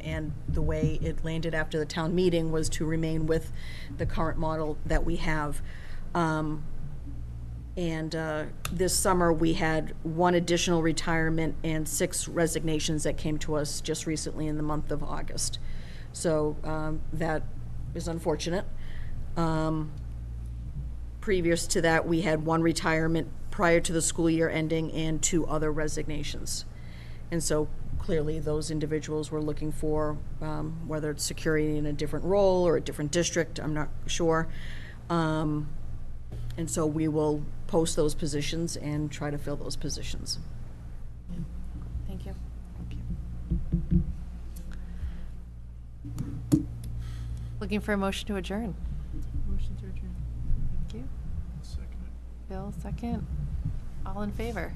And the way it landed after the town meeting was to remain with the current model that we have. This summer, we had 1 additional retirement and 6 resignations that came to us just recently in the month of August. So that is unfortunate. Previous to that, we had 1 retirement prior to the school year ending and 2 other resignations. And so clearly, those individuals were looking for, whether it's security in a different role or a different district, I'm not sure. And so we will post those positions and try to fill those positions. Thank you. Looking for a motion to adjourn. Motion to adjourn. Thank you. Second. Bill, second. All in favor?